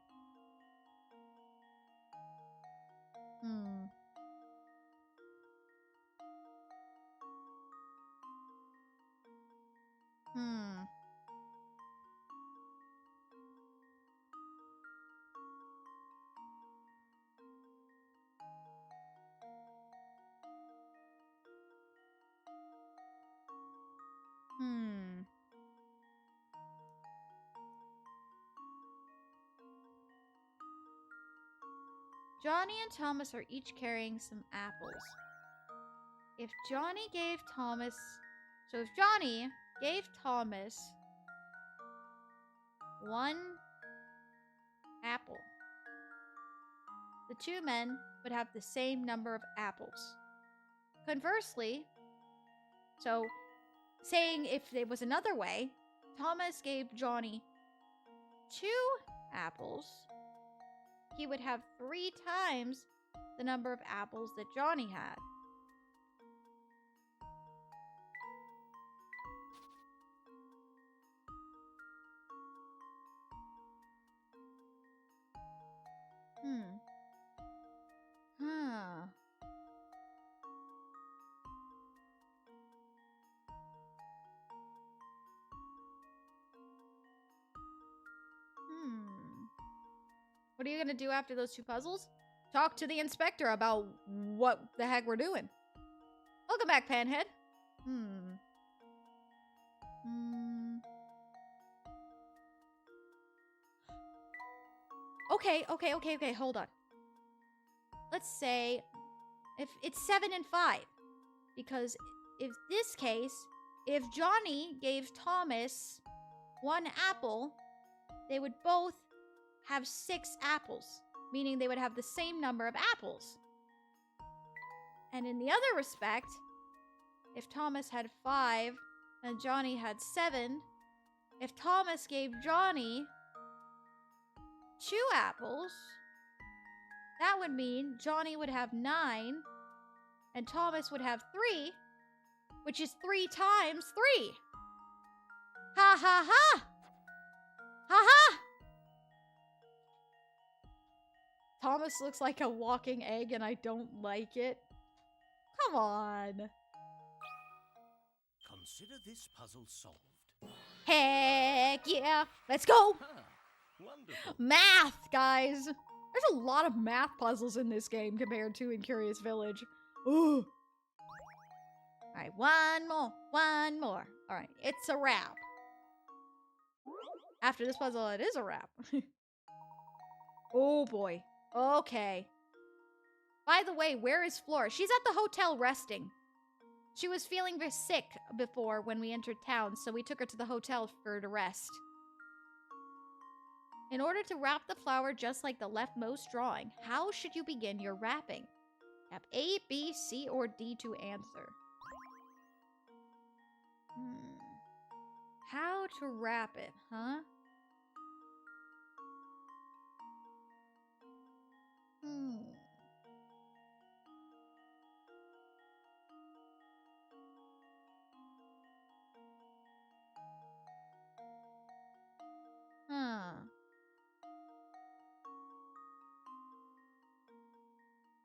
Johnny and Thomas are each carrying some apples. If Johnny gave Thomas... So if Johnny gave Thomas 1 apple, the two men would have the same number of apples. Conversely, so saying if there was another way, Thomas gave Johnny 2 apples, he would have 3 times the number of apples that Johnny had. What are you gonna do after those 2 puzzles? Talk to the inspector about what the heck we're doing. Welcome back, Panhead. Okay, hold on. Let's say if it's 7 and 5. Because if this case, if Johnny gave Thomas 1 apple, they would both have 6 apples, meaning they would have the same number of apples. And in the other respect, if Thomas had 5 and Johnny had 7, if Thomas gave Johnny 2 apples, that would mean Johnny would have 9 and Thomas would have 3, which is 3 times 3. Ha ha ha! Ha ha! Thomas looks like a walking egg and I don't like it. Come on. Consider this puzzle solved. Heck yeah. Let's go. Ah, wonderful. Math, guys. There's a lot of math puzzles in this game compared to in Curious Village. Ooh. Alright, one more. Alright, it's a wrap. After this puzzle, it is a wrap. Oh boy. Okay. By the way, where is Flora? She's at the hotel resting. She was feeling very sick before when we entered town, so we took her to the hotel for her to rest. In order to wrap the flower just like the leftmost drawing, how should you begin your wrapping? Tap A, B, C, or D to answer. How to wrap it, huh?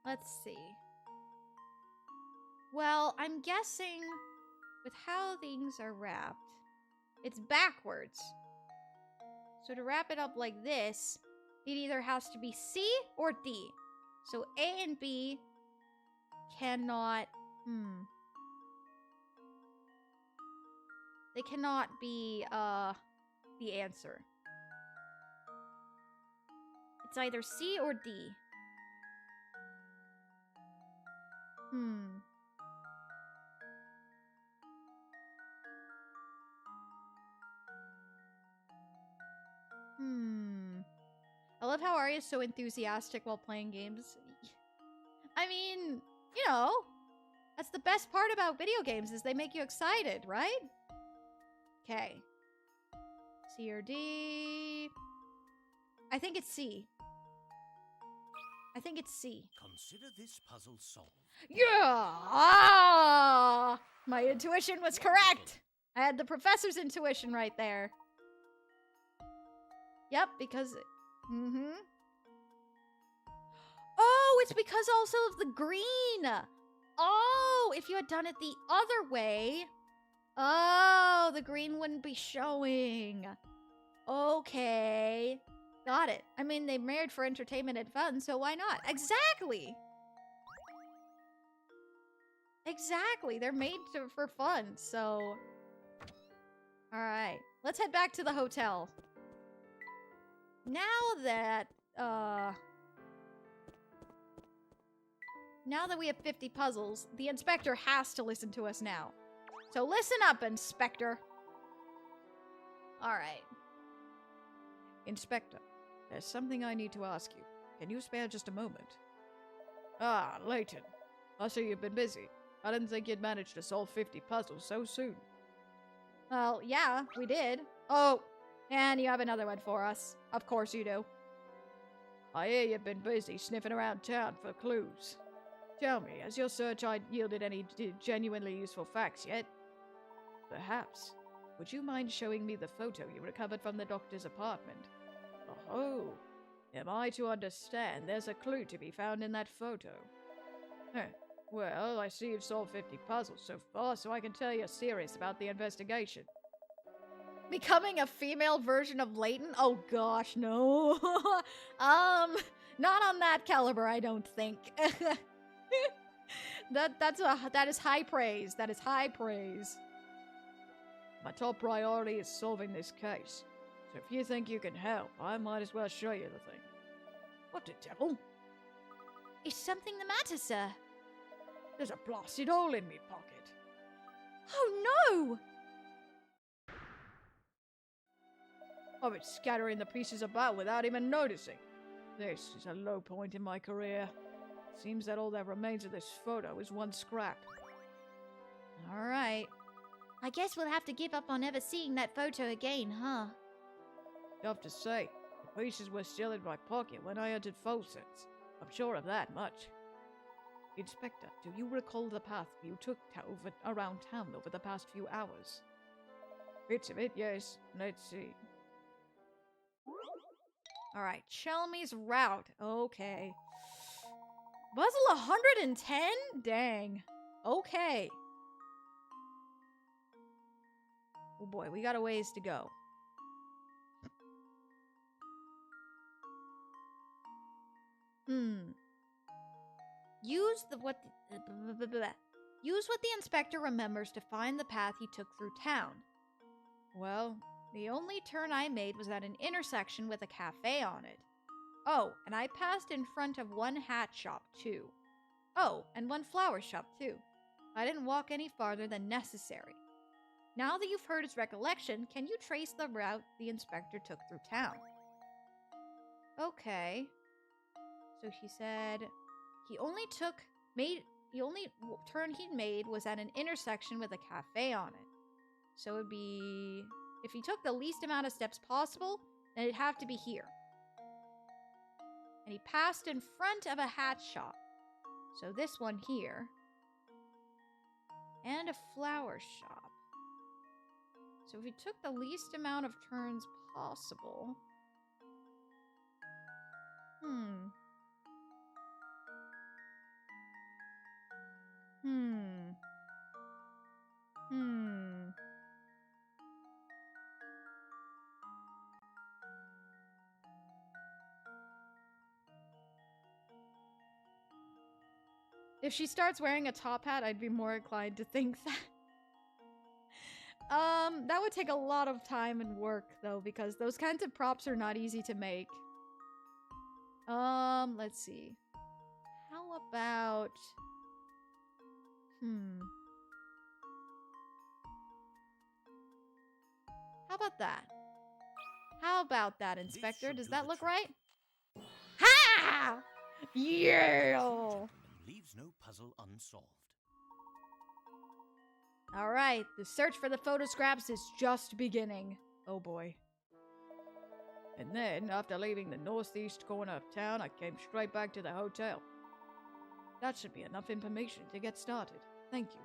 Let's see. Well, I'm guessing with how things are wrapped, it's backwards. So to wrap it up like this, it either has to be C or D. So A and B cannot, they cannot be, the answer. It's either C or D. I love how Arya's so enthusiastic while playing games. I mean, you know, that's the best part about video games is they make you excited, right? Okay. C or D. I think it's C. I think it's C. Consider this puzzle solved. Yeah! Ah! My intuition was correct. I had the professor's intuition right there. Yep, because... Oh, it's because also of the green. Oh, if you had done it the other way... Oh, the green wouldn't be showing. Okay. Got it. I mean, they married for entertainment and fun, so why not? Exactly! Exactly. They're made for fun, so... All right, let's head back to the hotel. Now that we have 50 puzzles, the inspector has to listen to us now. So listen up, Inspector. All right. Inspector, there's something I need to ask you. Can you spare just a moment? Ah, Layton. I see you've been busy. I didn't think you'd manage to solve 50 puzzles so soon. Well, yeah, we did. Oh, and you have another one for us. Of course you do. I hear you've been busy sniffing around town for clues. Tell me, has your search yielded any genuinely useful facts yet? Perhaps. Would you mind showing me the photo you recovered from the doctor's apartment? Oh, am I to understand there's a clue to be found in that photo? Huh. Well, I see you've solved 50 puzzles so far, so I can tell you're serious about the investigation. Becoming a female version of Layton? Oh gosh, no. Not on that caliber, I don't think. That is high praise. That is high praise. My top priority is solving this case. So if you think you can help, I might as well show you the thing. What the devil? Is something the matter, sir? There's a blasted hole in me pocket. Oh no! I've been scattering the pieces about without even noticing. This is a low point in my career. Seems that all that remains of this photo is one scrap. All right. I guess we'll have to give up on ever seeing that photo again, huh? Tough to say. The pieces were still in my pocket when I entered Folson's. I'm sure of that much. Inspector, do you recall the path you took around town over the past few hours? Bits of it, yes. Let's see. All right, Chelmy's route. Okay. Puzzle 110? Dang. Okay. Oh boy, we got a ways to go. Use what the inspector remembers to find the path he took through town. Well, the only turn I made was at an intersection with a cafe on it. Oh, and I passed in front of one hat shop, too. Oh, and one flower shop, too. I didn't walk any farther than necessary. Now that you've heard his recollection, can you trace the route the inspector took through town? Okay. So she said the only turn he'd made was at an intersection with a cafe on it. So it'd be, if he took the least amount of steps possible, then it'd have to be here. And he passed in front of a hat shop. So this one here. And a flower shop. So if he took the least amount of turns possible. If she starts wearing a top hat, I'd be more inclined to think that. That would take a lot of time and work, though, because those kinds of props are not easy to make. Let's see. How about... How about that? How about that, Inspector? Does that look right? Ha! Yeah! Leaves no puzzle unsolved. All right, the search for the photo scraps is just beginning. Oh boy. And then, after leaving the northeast corner of town, I came straight back to the hotel. That should be enough information to get started. Thank you.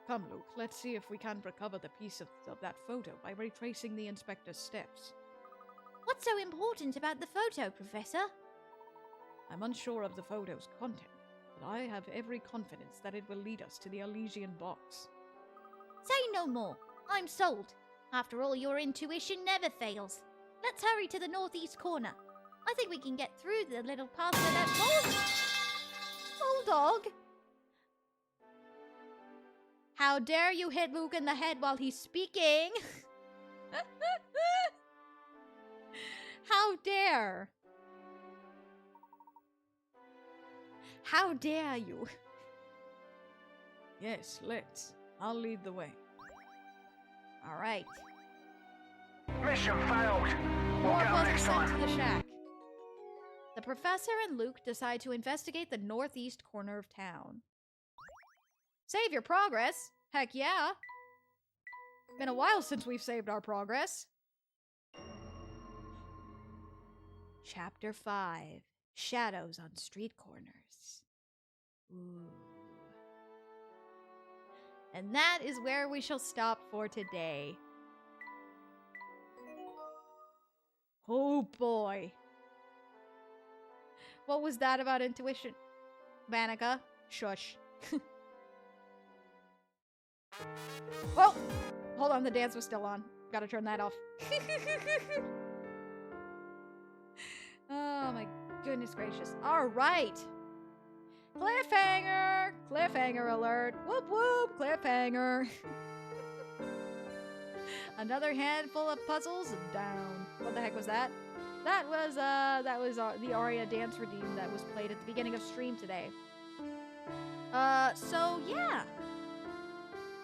Come, Luke, let's see if we can recover the piece of that photo by retracing the inspector's steps. What's so important about the photo, Professor? I'm unsure of the photo's content, but I have every confidence that it will lead us to the Elysian box. Say no more. I'm sold. After all, your intuition never fails. Let's hurry to the northeast corner. I think we can get through the little path of that bulldog. How dare you hit Luke in the head while he's speaking? How dare? How dare you? Yes, let's. I'll lead the way. All right. Mission failed. We'll More get 'em puzzles next sent time. to the shack. The professor and Luke decide to investigate the northeast corner of town. Save your progress? Heck yeah. Been a while since we've saved our progress. Chapter 5. Shadows on Street Corners. Ooh. And that is where we shall stop for today. Oh boy. What was that about intuition? Vanica, shush. Oh! Hold on, the dance was still on. Gotta turn that off. Oh my goodness gracious. Alright. Cliffhanger! Cliffhanger alert. Whoop whoop, cliffhanger. Another handful of puzzles down. What the heck was that? That was the Aria dance redeem that was played at the beginning of stream today. So yeah.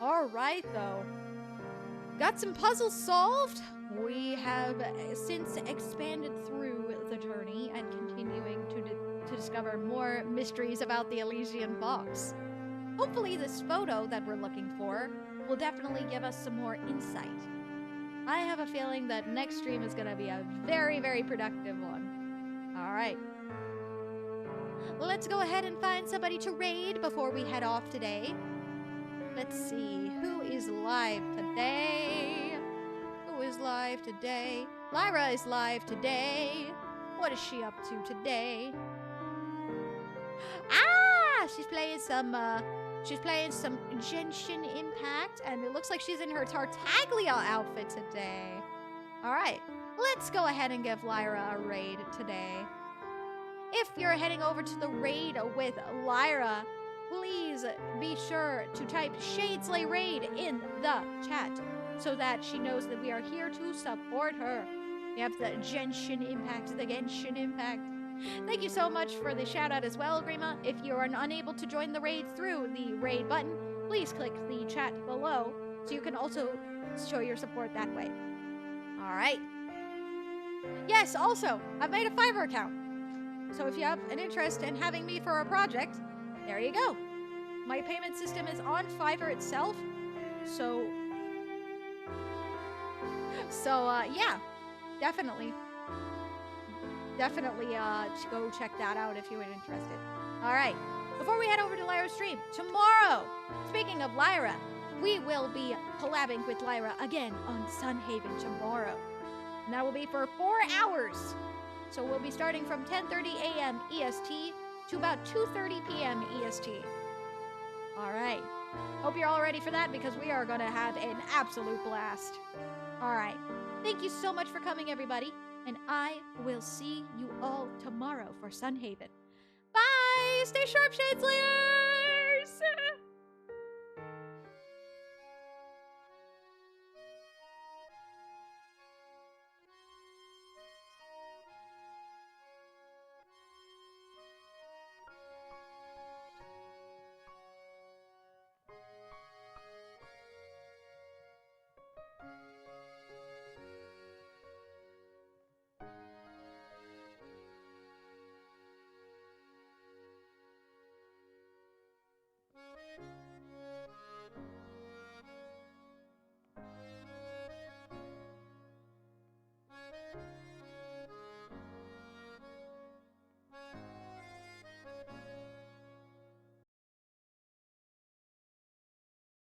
Alright though. Got some puzzles solved. We have since expanded through the journey and continuing to discover more mysteries about the Elysian box. Hopefully this photo that we're looking for will definitely give us some more insight. I have a feeling that next stream is going to be a very, very productive one. Alright. Let's go ahead and find somebody to raid before we head off today. Let's see, who is live today? Who is live today? Lyra is live today. What is she up to today? Ah, she's playing some Genshin Impact, and it looks like she's in her Tartaglia outfit today. All right, let's go ahead and give Lyra a raid today. If you're heading over to the raid with Lyra, please be sure to type Shadeslay raid in the chat so that she knows that we are here to support her. We have the Genshin Impact, the Genshin Impact. Thank you so much for the shout out as well, Grima. If you are unable to join the raid through the raid button, please click the chat below so you can also show your support that way. All right. Yes, also, I've made a Fiverr account. So if you have an interest in having me for a project, there you go. My payment system is on Fiverr itself. So yeah, definitely go check that out if you are interested. All right, before we head over to Lyra's stream tomorrow, speaking of Lyra, we will be collabing with Lyra again on Sunhaven tomorrow, and that will be for 4 hours. So we'll be starting from 10:30 a.m. EST to about 2:30 p.m. EST. All right, hope you're all ready for that because we are gonna have an absolute blast. All right, thank you so much for coming, everybody. And I will see you all tomorrow for Sunhaven. Bye! Stay sharp, Shadeslayer!